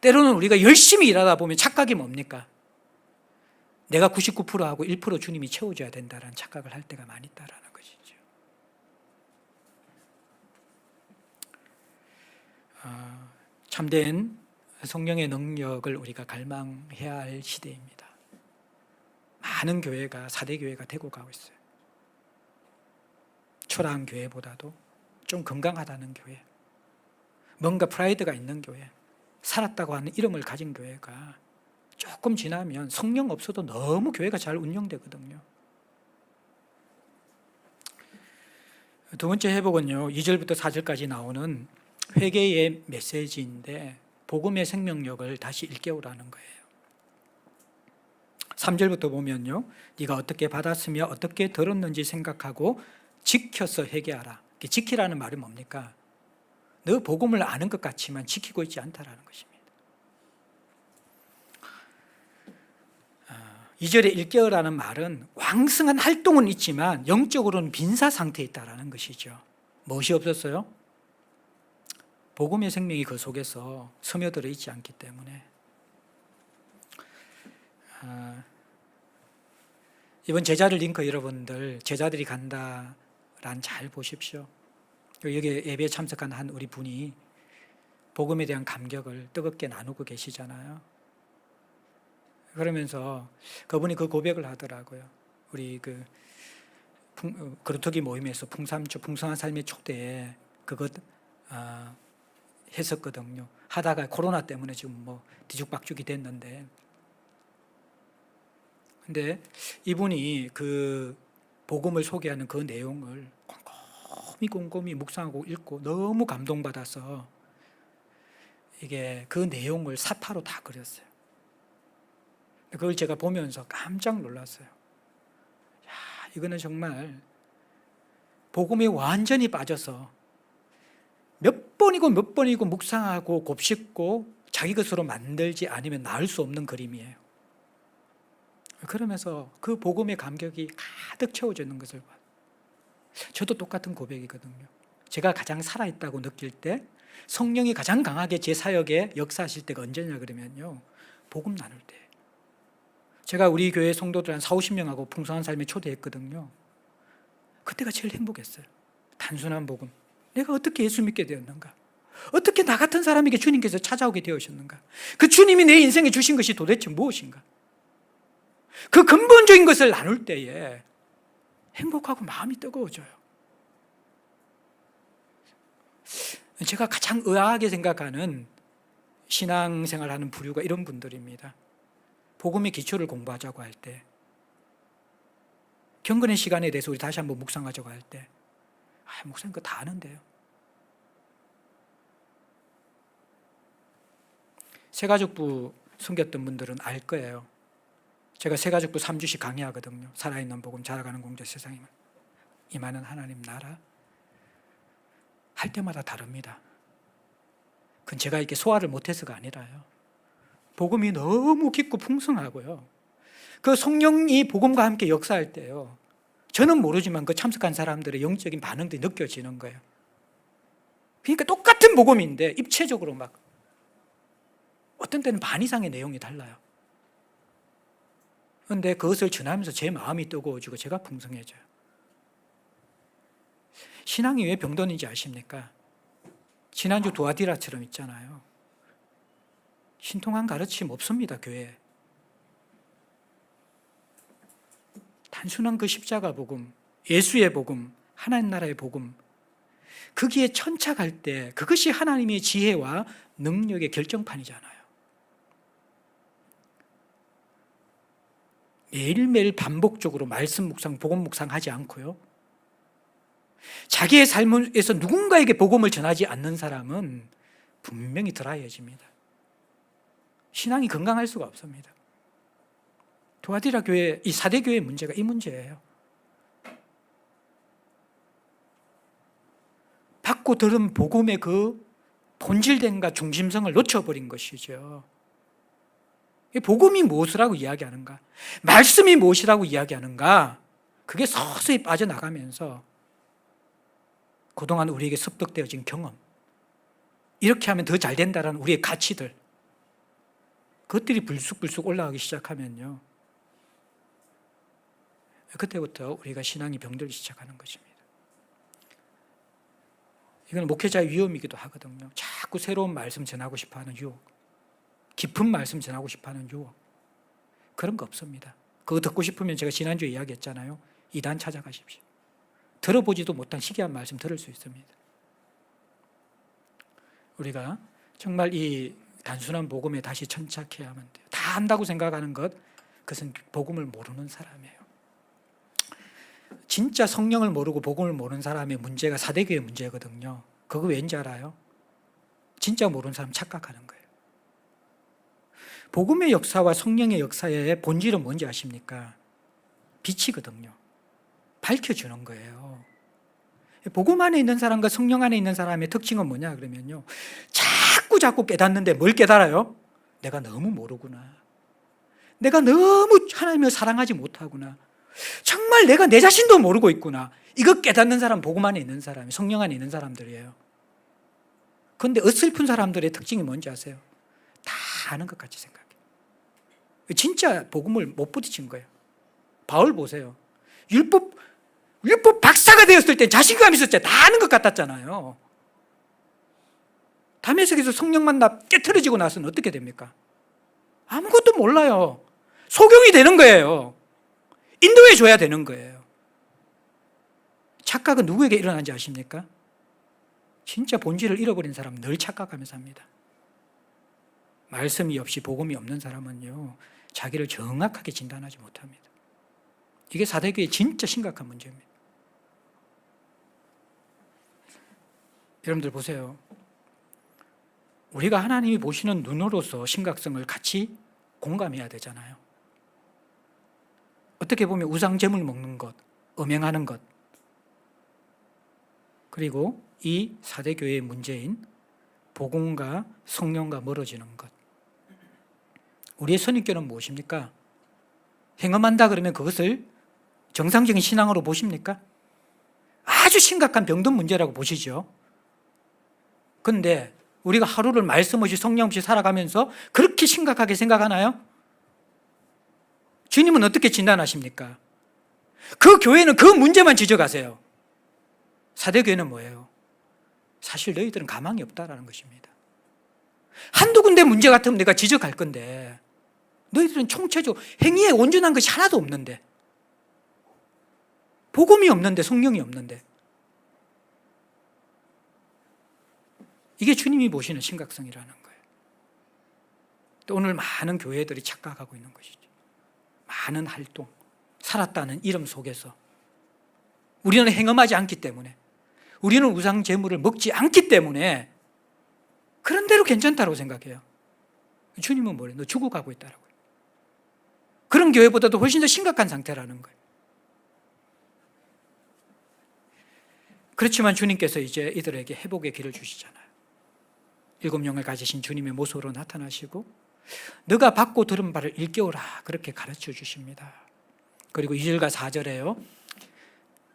때로는 우리가 열심히 일하다 보면 착각이 뭡니까? 내가 99%하고 1% 주님이 채워줘야 된다는 착각을 할 때가 많이 있다는 것이죠. 참된 성령의 능력을 우리가 갈망해야 할 시대입니다. 많은 교회가 4대 교회가 되고 가고 있어요. 초라한 교회보다도 좀 건강하다는 교회, 뭔가 프라이드가 있는 교회, 살았다고 하는 이름을 가진 교회가 조금 지나면 성령 없어도 너무 교회가 잘 운영되거든요. 두 번째 회복은요, 2절부터 4절까지 나오는 회개의 메시지인데 복음의 생명력을 다시 일깨우라는 거예요. 3절부터 보면요, 네가 어떻게 받았으며 어떻게 들었는지 생각하고 지켜서 회개하라. 지키라는 말은 뭡니까? 너 복음을 아는 것 같지만 지키고 있지 않다라는 것입니다. 2절에 일깨우라는 말은 왕성한 활동은 있지만 영적으로는 빈사 상태에 있다라는 것이죠. 무엇이 없었어요? 복음의 생명이 그 속에서 스며들어 있지 않기 때문에. 이번 제자들 링크 여러분들, 제자들이 간다란 잘 보십시오. 여기 예배에 참석한 한 우리 분이 복음에 대한 감격을 뜨겁게 나누고 계시잖아요. 그러면서 그분이 그 고백을 하더라고요. 우리 그루터기 모임에서 풍성한 삶의 초대에 그것 했었거든요. 하다가 코로나 때문에 지금 뭐 뒤죽박죽이 됐는데, 근데 이분이 그 복음을 소개하는 그 내용을 꼼꼼히 묵상하고 읽고 너무 감동받아서 이게 그 내용을 사파로 다 그렸어요. 그걸 제가 보면서 깜짝 놀랐어요. 야, 이거는 정말 복음에 완전히 빠져서 몇 번이고 묵상하고 곱씹고 자기 것으로 만들지 않으면 나을 수 없는 그림이에요. 그러면서 그 복음의 감격이 가득 채워지는 것을 봐요. 저도 똑같은 고백이거든요. 제가 가장 살아있다고 느낄 때, 성령이 가장 강하게 제 사역에 역사하실 때가 언제냐 그러면요, 복음 나눌 때. 제가 우리 교회 성도들 한 40-50명하고 풍성한 삶에 초대했거든요. 그때가 제일 행복했어요. 단순한 복음. 내가 어떻게 예수 믿게 되었는가? 어떻게 나 같은 사람에게 주님께서 찾아오게 되었는가? 그 주님이 내 인생에 주신 것이 도대체 무엇인가? 그 근본적인 것을 나눌 때에 행복하고 마음이 뜨거워져요. 제가 가장 의아하게 생각하는 신앙생활하는 부류가 이런 분들입니다. 복음의 기초를 공부하자고 할 때, 경건의 시간에 대해서 우리 다시 한번 묵상하자고 할 때, 목사님 그거 다 아는데요. 새가족부 섬겼던 분들은 알 거예요. 제가 새가족부 3주씩 강의하거든요. 살아있는 복음, 자라가는 공제, 세상에 임하는 하나님 나라. 할 때마다 다릅니다. 그건 제가 이렇게 소화를 못해서가 아니라요. 복음이 너무 깊고 풍성하고요. 그 성령이 복음과 함께 역사할 때요. 저는 모르지만 그 참석한 사람들의 영적인 반응들이 느껴지는 거예요. 그러니까 똑같은 복음인데 입체적으로 막 어떤 때는 반 이상의 내용이 달라요. 그런데 그것을 전하면서 제 마음이 뜨거워지고 제가 풍성해져요. 신앙이 왜 병든지 아십니까? 지난주 도아디라처럼 있잖아요. 신통한 가르침 없습니다, 교회에. 단순한 그 십자가 복음, 예수의 복음, 하나님 나라의 복음, 거기에 천착할 때 그것이 하나님의 지혜와 능력의 결정판이잖아요. 매일매일 반복적으로 말씀 묵상, 복음 묵상하지 않고요. 자기의 삶에서 누군가에게 복음을 전하지 않는 사람은 분명히 드라이해집니다. 신앙이 건강할 수가 없습니다. 도아디라 교회, 이 4대 교회의 문제가 이 문제예요. 받고 들은 복음의 그 본질됨과 중심성을 놓쳐버린 것이죠. 복음이 무엇이라고 이야기하는가? 말씀이 무엇이라고 이야기하는가? 그게 서서히 빠져나가면서 그동안 우리에게 습득되어진 경험, 이렇게 하면 더 잘 된다라는 우리의 가치들, 그것들이 불쑥불쑥 올라가기 시작하면요, 그때부터 우리가 신앙이 병들기 시작하는 것입니다. 이건 목회자의 위험이기도 하거든요. 자꾸 새로운 말씀 전하고 싶어하는 유혹, 깊은 말씀 전하고 싶어하는 유혹, 그런 거 없습니다. 그거 듣고 싶으면 제가 지난주에 이야기했잖아요. 이단 찾아가십시오. 들어보지도 못한 희귀한 말씀 들을 수 있습니다. 우리가 정말 이 단순한 복음에 다시 천착해야만 돼요. 다 안다고 생각하는 것, 그것은 복음을 모르는 사람이에요. 진짜 성령을 모르고 복음을 모르는 사람의 문제가 4대 교회 문제거든요. 그거 왠지 알아요? 진짜 모르는 사람 착각하는 거예요. 복음의 역사와 성령의 역사의 본질은 뭔지 아십니까? 빛이거든요. 밝혀주는 거예요. 복음 안에 있는 사람과 성령 안에 있는 사람의 특징은 뭐냐 그러면요, 자꾸 깨닫는데 뭘 깨달아요? 내가 너무 모르구나. 내가 너무 하나님을 사랑하지 못하구나. 정말 내가 내 자신도 모르고 있구나. 이거 깨닫는 사람, 복음 안에 있는 사람이, 성령 안에 있는 사람들이에요. 그런데 어설픈 사람들의 특징이 뭔지 아세요? 다 아는 것 같이 생각해요. 진짜 복음을 못 부딪힌 거예요. 바울 보세요. 율법 박사가 되었을 때 자신감 있었잖아요. 다 아는 것 같았잖아요. 다메섹에서 성령 만나 깨트려지고 나서는 어떻게 됩니까? 아무것도 몰라요. 소경이 되는 거예요. 인도해 줘야 되는 거예요. 착각은 누구에게 일어난지 아십니까? 진짜 본질을 잃어버린 사람은 늘 착각하면서 합니다. 말씀이 없이 복음이 없는 사람은요, 자기를 정확하게 진단하지 못합니다. 이게 4대 교회의 진짜 심각한 문제입니다. 여러분들 보세요. 우리가 하나님이 보시는 눈으로서 심각성을 같이 공감해야 되잖아요. 어떻게 보면 우상제물 먹는 것, 음행하는 것, 그리고 이 4대 교회의 문제인 복음과 성령과 멀어지는 것. 우리의 선입견은 무엇입니까? 행음한다 그러면 그것을 정상적인 신앙으로 보십니까? 아주 심각한 병든 문제라고 보시죠. 그런데 우리가 하루를 말씀 없이 성령 없이 살아가면서 그렇게 심각하게 생각하나요? 주님은 어떻게 진단하십니까? 그 교회는 그 문제만 지적하세요. 4대 교회는 뭐예요? 사실 너희들은 가망이 없다라는 것입니다. 한두 군데 문제 같으면 내가 지적할 건데 너희들은 총체적으로 행위에 온전한 것이 하나도 없는데, 복음이 없는데, 성령이 없는데, 이게 주님이 보시는 심각성이라는 거예요. 또 오늘 많은 교회들이 착각하고 있는 것이죠. 많은 활동, 살았다는 이름 속에서 우리는 행음하지 않기 때문에, 우리는 우상 제물을 먹지 않기 때문에 그런 대로 괜찮다고 생각해요. 주님은 뭐래요? 너 죽어가고 있다라고요. 그런 교회보다도 훨씬 더 심각한 상태라는 거예요. 그렇지만 주님께서 이제 이들에게 회복의 길을 주시잖아요. 7영을 가지신 주님의 모습으로 나타나시고 너가 받고 들은 바를 일깨우라 그렇게 가르쳐 주십니다. 그리고 2절과 4절에요.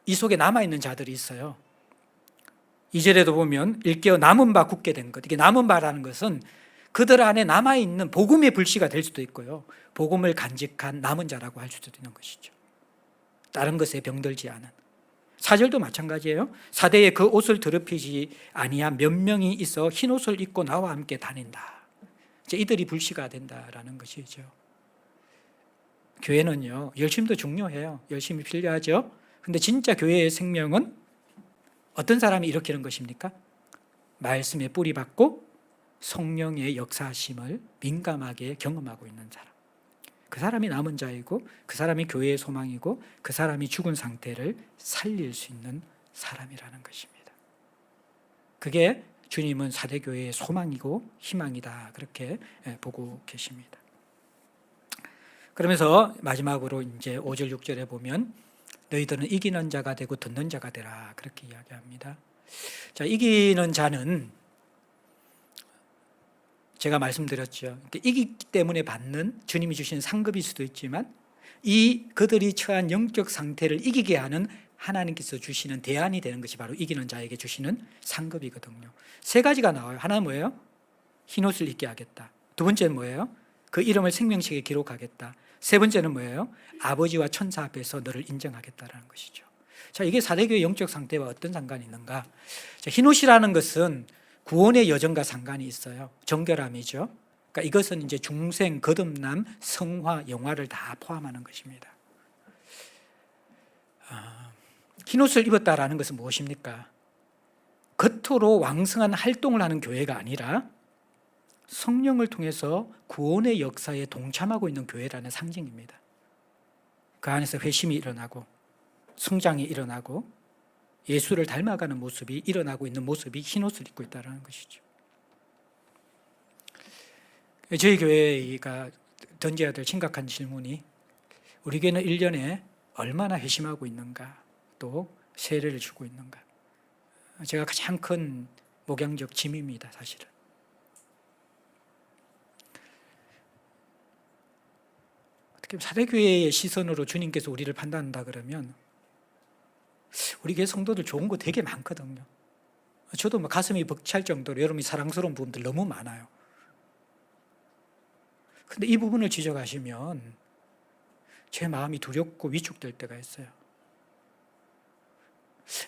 이 속에 남아있는 자들이 있어요. 2절에도 보면 일깨어 남은 바 굳게 된 것. 이게 남은 바라는 것은 그들 안에 남아있는 복음의 불씨가 될 수도 있고요. 복음을 간직한 남은 자라고 할 수도 있는 것이죠. 다른 것에 병들지 않은. 4절도 마찬가지예요. 사대에 그 옷을 더럽히지 아니한 몇 명이 있어 흰 옷을 입고 나와 함께 다닌다. 이제 이들이 불씨가 된다라는 것이죠. 교회는요, 열심도 중요해요. 열심히 필요하죠. 근데 진짜 교회의 생명은 어떤 사람이 일으키는 것입니까? 말씀에 뿌리 박고 성령의 역사하심을 민감하게 경험하고 있는 사람. 그 사람이 남은 자이고 그 사람이 교회의 소망이고 그 사람이 죽은 상태를 살릴 수 있는 사람이라는 것입니다. 그게 주님은 사대교회의 소망이고 희망이다 그렇게 보고 계십니다. 그러면서 마지막으로 이제 5절 6절에 보면 너희들은 이기는 자가 되고 듣는 자가 되라 그렇게 이야기합니다. 자, 이기는 자는 제가 말씀드렸죠. 이기기 때문에 받는 주님이 주신 상급일 수도 있지만 이 그들이 처한 영적 상태를 이기게 하는 하나님께서 주시는 대안이 되는 것이 바로 이기는 자에게 주시는 상급이거든요. 3가지가 나와요. 하나는 뭐예요? 흰옷을 입게 하겠다. 두 번째는 뭐예요? 그 이름을 생명책에 기록하겠다. 세 번째는 뭐예요? 아버지와 천사 앞에서 너를 인정하겠다라는 것이죠. 자, 이게 사대교의 영적 상태와 어떤 상관이 있는가? 자, 흰옷이라는 것은 구원의 여정과 상관이 있어요. 정결함이죠. 그러니까 이것은 이제 중생, 거듭남, 성화, 영화를 다 포함하는 것입니다. 흰옷을 입었다라는 것은 무엇입니까? 겉으로 왕성한 활동을 하는 교회가 아니라 성령을 통해서 구원의 역사에 동참하고 있는 교회라는 상징입니다. 그 안에서 회심이 일어나고 성장이 일어나고 예수를 닮아가는 모습이 일어나고 있는 모습이 흰옷을 입고 있다는 것이죠. 저희 교회가 던져야 될 심각한 질문이 우리 교회는 1년에 얼마나 회심하고 있는가, 또 세례를 주고 있는가. 제가 가장 큰 목양적 짐입니다, 사실은. 어떻게 사대교회의 시선으로 주님께서 우리를 판단한다 그러면 우리 교회 성도들 좋은 거 되게 많거든요. 저도 뭐 가슴이 벅찰 정도로 여러분이 사랑스러운 부분들 너무 많아요. 근데 이 부분을 지적하시면 제 마음이 두렵고 위축될 때가 있어요.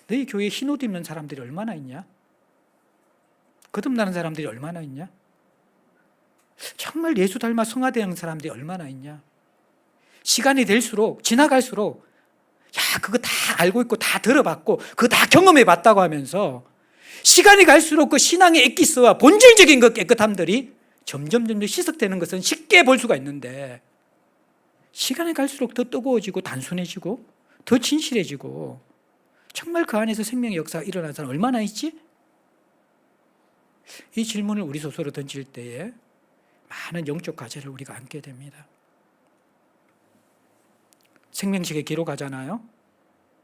너희 교회에 흰옷 입는 사람들이 얼마나 있냐? 거듭나는 사람들이 얼마나 있냐? 정말 예수 닮아 성화되는 사람들이 얼마나 있냐? 시간이 될수록, 지나갈수록 야, 그거 다 알고 있고 다 들어봤고 그거 다 경험해 봤다고 하면서 시간이 갈수록 그 신앙의 엑기스와 본질적인 그 깨끗함들이 점점 희석되는 것은 쉽게 볼 수가 있는데 시간이 갈수록 더 뜨거워지고 단순해지고 더 진실해지고 정말 그 안에서 생명의 역사가 일어나는 사람 얼마나 있지? 이 질문을 우리 스스로 던질 때에 많은 영적 과제를 우리가 안게 됩니다. 생명책에 기록하잖아요.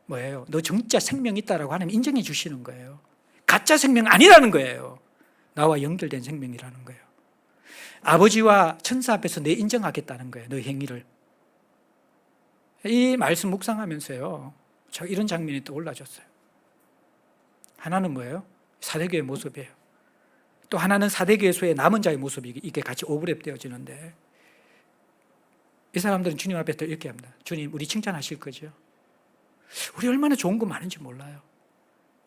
뭐예요? 너 진짜 생명 있다라고 하나님 인정해 주시는 거예요. 가짜 생명 아니라는 거예요. 나와 연결된 생명이라는 거예요. 아버지와 천사 앞에서 내 인정하겠다는 거예요. 너 행위를. 이 말씀 묵상하면서요, 저 이런 장면이 떠올라졌어요. 하나는 뭐예요? 사대교의 모습이에요. 또 하나는 사대교의 소의 남은 자의 모습이 이게 같이 오버랩되어지는데 이 사람들은 주님 앞에서 이렇게 합니다. 주님, 우리 칭찬하실 거죠? 우리 얼마나 좋은 거 많은지 몰라요.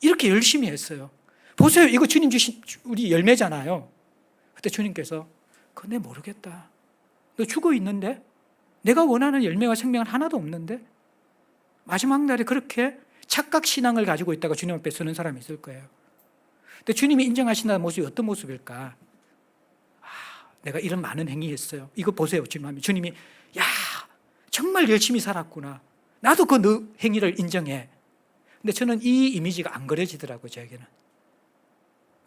이렇게 열심히 했어요. 보세요, 이거 주님 주신 우리 열매잖아요. 그때 주님께서 그거 내 모르겠다. 너 죽어 있는데? 내가 원하는 열매와 생명은 하나도 없는데? 마지막 날에 그렇게 착각 신앙을 가지고 있다가 주님 앞에 서는 사람이 있을 거예요. 근데 주님이 인정하신다는 모습이 어떤 모습일까? 내가 이런 많은 행위했어요. 이거 보세요. 주님이 야, 정말 열심히 살았구나. 나도 그 너 행위를 인정해. 근데 저는 이 이미지가 안 그려지더라고요, 저에게는.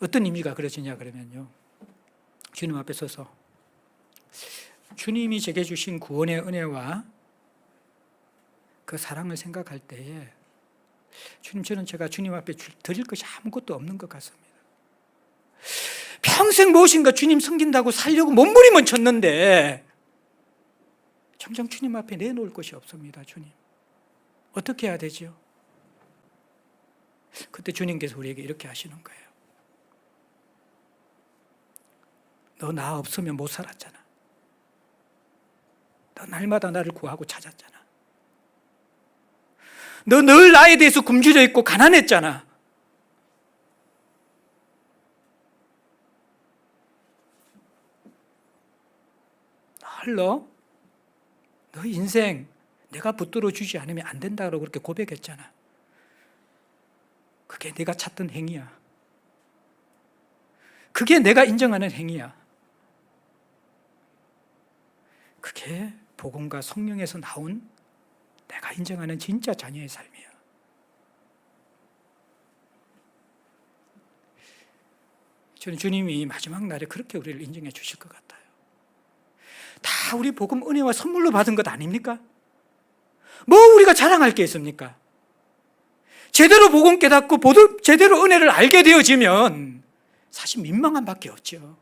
어떤 이미지가 그려지냐 그러면요, 주님 앞에 서서 주님이 제게 주신 구원의 은혜와 그 사랑을 생각할 때에 주님, 저는 제가 주님 앞에 드릴 것이 아무것도 없는 것 같습니다. 평생 무엇인가 주님 섬긴다고 살려고 몸부림은 쳤는데 정작 주님 앞에 내놓을 것이 없습니다. 주님, 어떻게 해야 되죠? 그때 주님께서 우리에게 이렇게 하시는 거예요. 너 나 없으면 못 살았잖아. 너 날마다 나를 구하고 찾았잖아. 너 늘 나에 대해서 굶주려 있고 가난했잖아. 늘 너 인생 내가 붙들어 주지 않으면 안 된다고 그렇게 고백했잖아. 그게 내가 찾던 행위야. 그게 내가 인정하는 행위야. 그게 복음과 성령에서 나온 내가 인정하는 진짜 자녀의 삶이야. 저는 주님이 마지막 날에 그렇게 우리를 인정해 주실 것 같아요. 다 우리 복음 은혜와 선물로 받은 것 아닙니까? 뭐 우리가 자랑할 게 있습니까? 제대로 복음 깨닫고 제대로 은혜를 알게 되어지면 사실 민망한 밖에 없죠.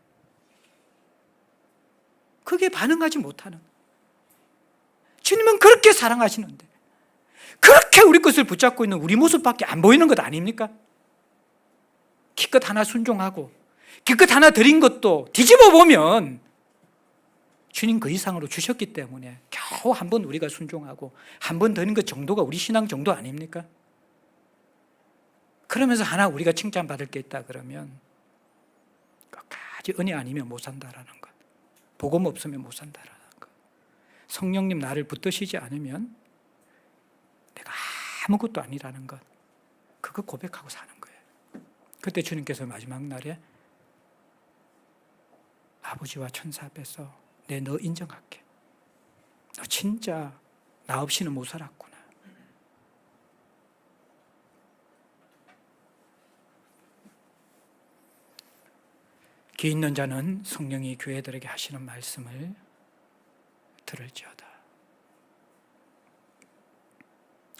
그게 반응하지 못하는, 주님은 그렇게 사랑하시는데 그렇게 우리 것을 붙잡고 있는 우리 모습밖에 안 보이는 것 아닙니까? 기껏 하나 순종하고 기껏 하나 드린 것도 뒤집어 보면 주님 그 이상으로 주셨기 때문에 겨우 한 번 우리가 순종하고 한 번 드린 것 정도가 우리 신앙 정도 아닙니까? 그러면서 하나 우리가 칭찬받을 게 있다 그러면 끝까지 은혜 아니면 못 산다라는 것, 복음 없으면 못 산다라는 것, 성령님 나를 붙드시지 않으면 내가 아무것도 아니라는 것, 그거 고백하고 사는 거예요. 그때 주님께서 마지막 날에 아버지와 천사 앞에서 내 너 인정할게. 너 진짜 나 없이는 못 살았구나. 귀 있는 자는 성령이 교회들에게 하시는 말씀을 들을지어다.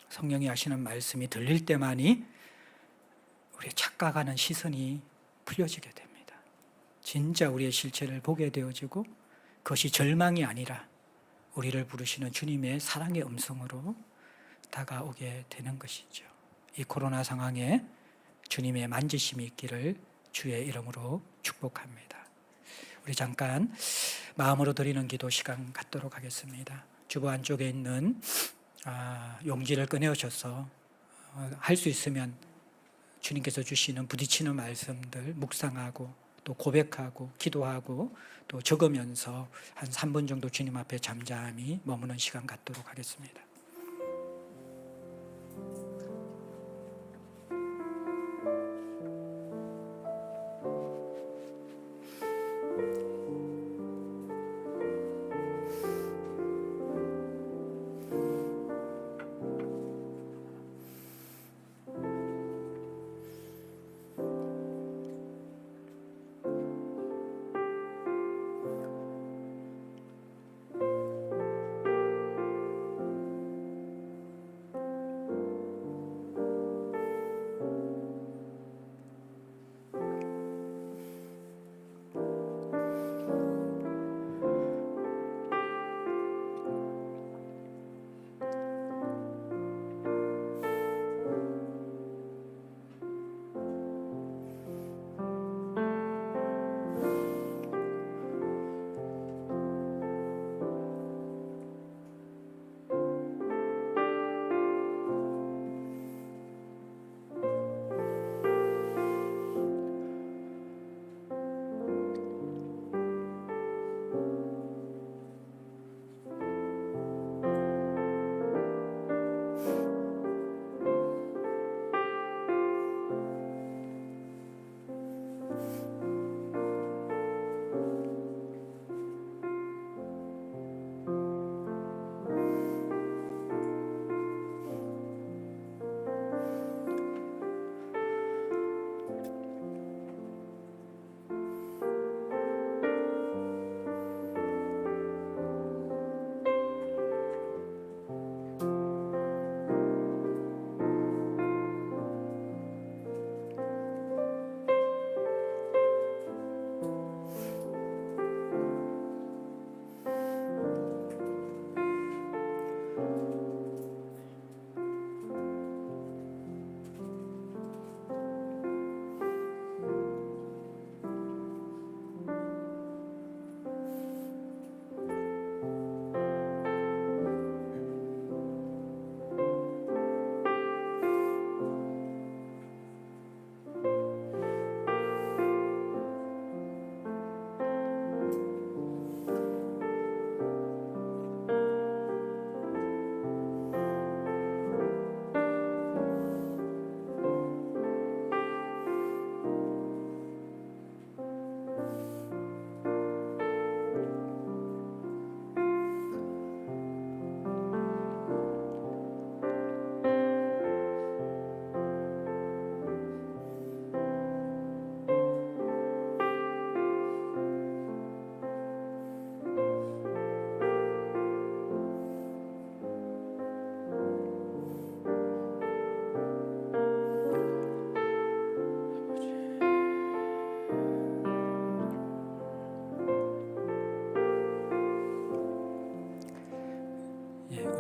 성령이 하시는 말씀이 들릴 때만이 우리의 착각하는 시선이 풀려지게 됩니다. 진짜 우리의 실체를 보게 되어지고 그것이 절망이 아니라 우리를 부르시는 주님의 사랑의 음성으로 다가오게 되는 것이죠. 이 코로나 상황에 주님의 만지심이 있기를 주의 이름으로 축복합니다. 우리 잠깐 마음으로 드리는 기도 시간 갖도록 하겠습니다. 주보 안쪽에 있는 용지를 꺼내오셔서 할 수 있으면 주님께서 주시는 부딪히는 말씀들 묵상하고 또 고백하고 기도하고 또 적으면서 한 3분 정도 주님 앞에 잠잠히 머무는 시간 갖도록 하겠습니다.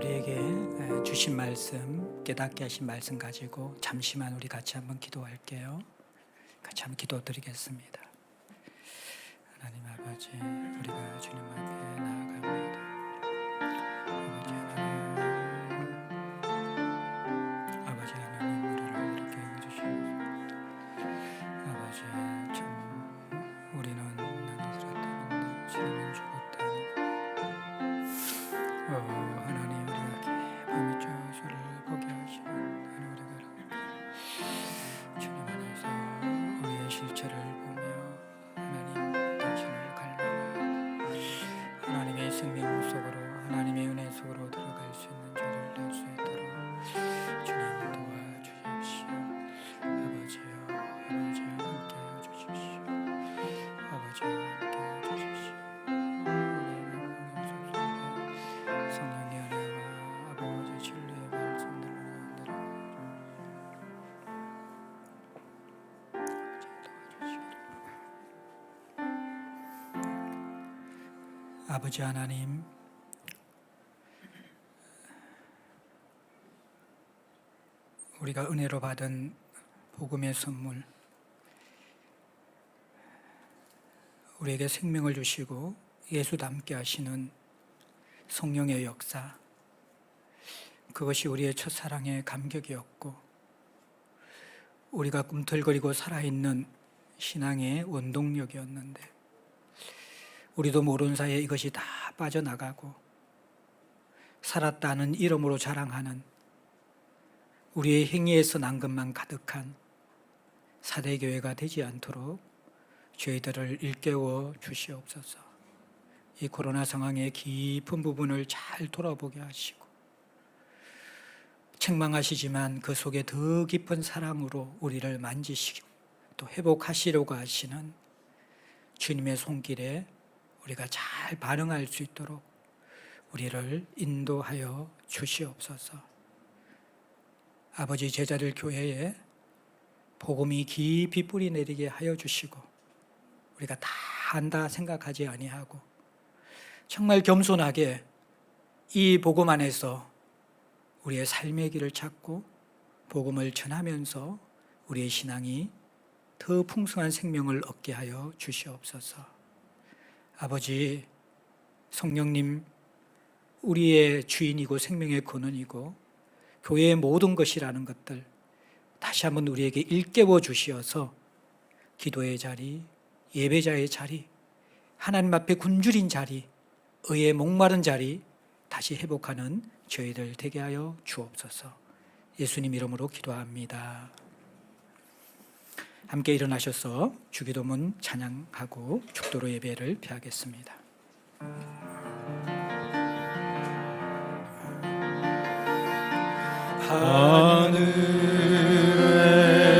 우리에게 주신 말씀, 깨닫게 하신 말씀 가지고 잠시만 우리 같이 한번 기도할게요. 같이 한번 기도드리겠습니다. 하나님 아버지, 우리가 주님 앞에 나아갑니다. 아버지 하나님, 우리를 이렇게 해주시옵소서. 아버지, 참 우리는 나는 살았다는데 주님은 죽었다니. 하나님, 우리가 밤이 저수를 보게 하시는 하나님, 우리가 주님 안에서 우리의 실체를 보며 하나님 당신을 갈망하고 하나님의 생명 속으로, 하나님의 은혜 속으로 들어갈 수 있는 저를 낼 수 있도록 주님 도와주십시오. 아버지여, 아버지여 함께하여 주십시오. 아버지여 함께하여 주십시오. 성령의 은혜와 아버지 진리의 말씀들로 아버지 하나님, 우리가 은혜로 받은 복음의 선물, 우리에게 생명을 주시고 예수 닮게 하시는 성령의 역사, 그것이 우리의 첫사랑의 감격이었고 우리가 꿈틀거리고 살아있는 신앙의 원동력이었는데 우리도 모르는 사이에 이것이 다 빠져나가고 살았다는 이름으로 자랑하는 우리의 행위에서 난 것만 가득한 사대교회가 되지 않도록 저희들을 일깨워 주시옵소서. 이 코로나 상황의 깊은 부분을 잘 돌아보게 하시고 책망하시지만 그 속에 더 깊은 사랑으로 우리를 만지시고 또 회복하시려고 하시는 주님의 손길에 우리가 잘 반응할 수 있도록 우리를 인도하여 주시옵소서. 아버지, 제자들 교회에 복음이 깊이 뿌리내리게 하여 주시고 우리가 다 안다 생각하지 아니하고 정말 겸손하게 이 복음 안에서 우리의 삶의 길을 찾고 복음을 전하면서 우리의 신앙이 더 풍성한 생명을 얻게 하여 주시옵소서. 아버지, 성령님, 우리의 주인이고 생명의 근원이고 교회의 모든 것이라는 것들 다시 한번 우리에게 일깨워 주시어서 기도의 자리, 예배자의 자리, 하나님 앞에 굶주린 자리, 의에 목마른 자리 다시 회복하는 저희들 되게 하여 주옵소서. 예수님 이름으로 기도합니다. 함께 일어나셔서 주기도문 찬양하고 축도로 예배를 폐하겠습니다.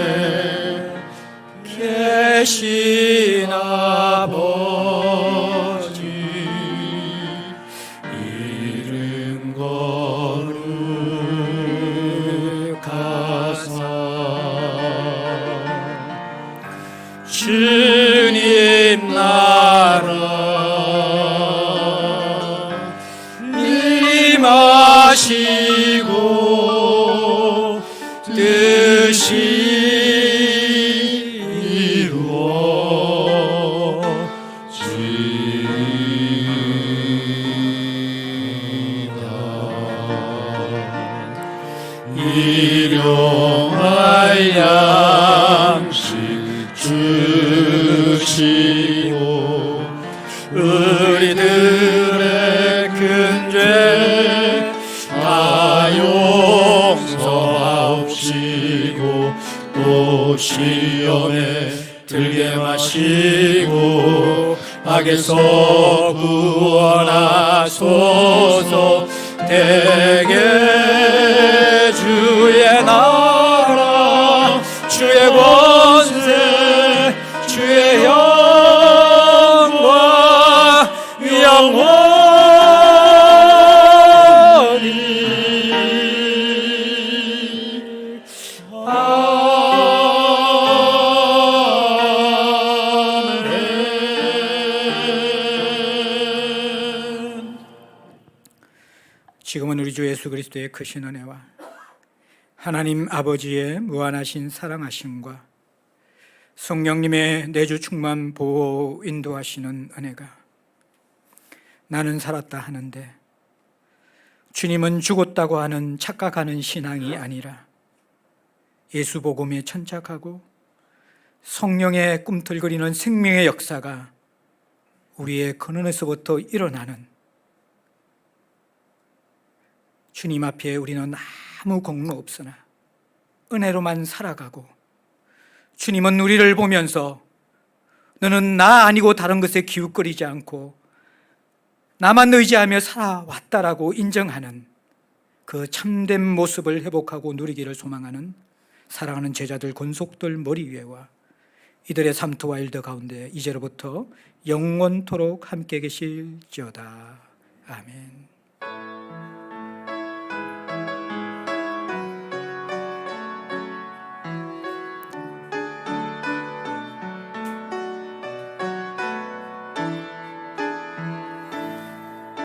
하늘에 계신 아버지, 이름 거룩하사 주님 나라 임하시고 뜻이 이루어지이다. 일용할 양식 주시고 우리들의 큰 죄 다 용서하옵시고 또 시험에 들게 마시고 악에서 구원하소서. 대개 주의 나라 주의 권세 주의 영광 영원히 아멘. 지금은 우리 주 예수 그리스도의 크신 은혜와 하나님 아버지의 무한하신 사랑하심과 성령님의 내주 충만 보호 인도하시는 은혜가 나는 살았다 하는데 주님은 죽었다고 하는 착각하는 신앙이 아니라 예수 복음에 천착하고 성령의 꿈틀거리는 생명의 역사가 우리의 근원에서부터 일어나는 주님 앞에 우리는 아무 공로 없으나 은혜로만 살아가고 주님은 우리를 보면서 너는 나 아니고 다른 것에 기웃거리지 않고 나만 의지하며 살아왔다라고 인정하는 그 참된 모습을 회복하고 누리기를 소망하는 사랑하는 제자들 권속들 머리 위에와 이들의 삶터와 일들 가운데 이제로부터 영원토록 함께 계실지어다. 아멘.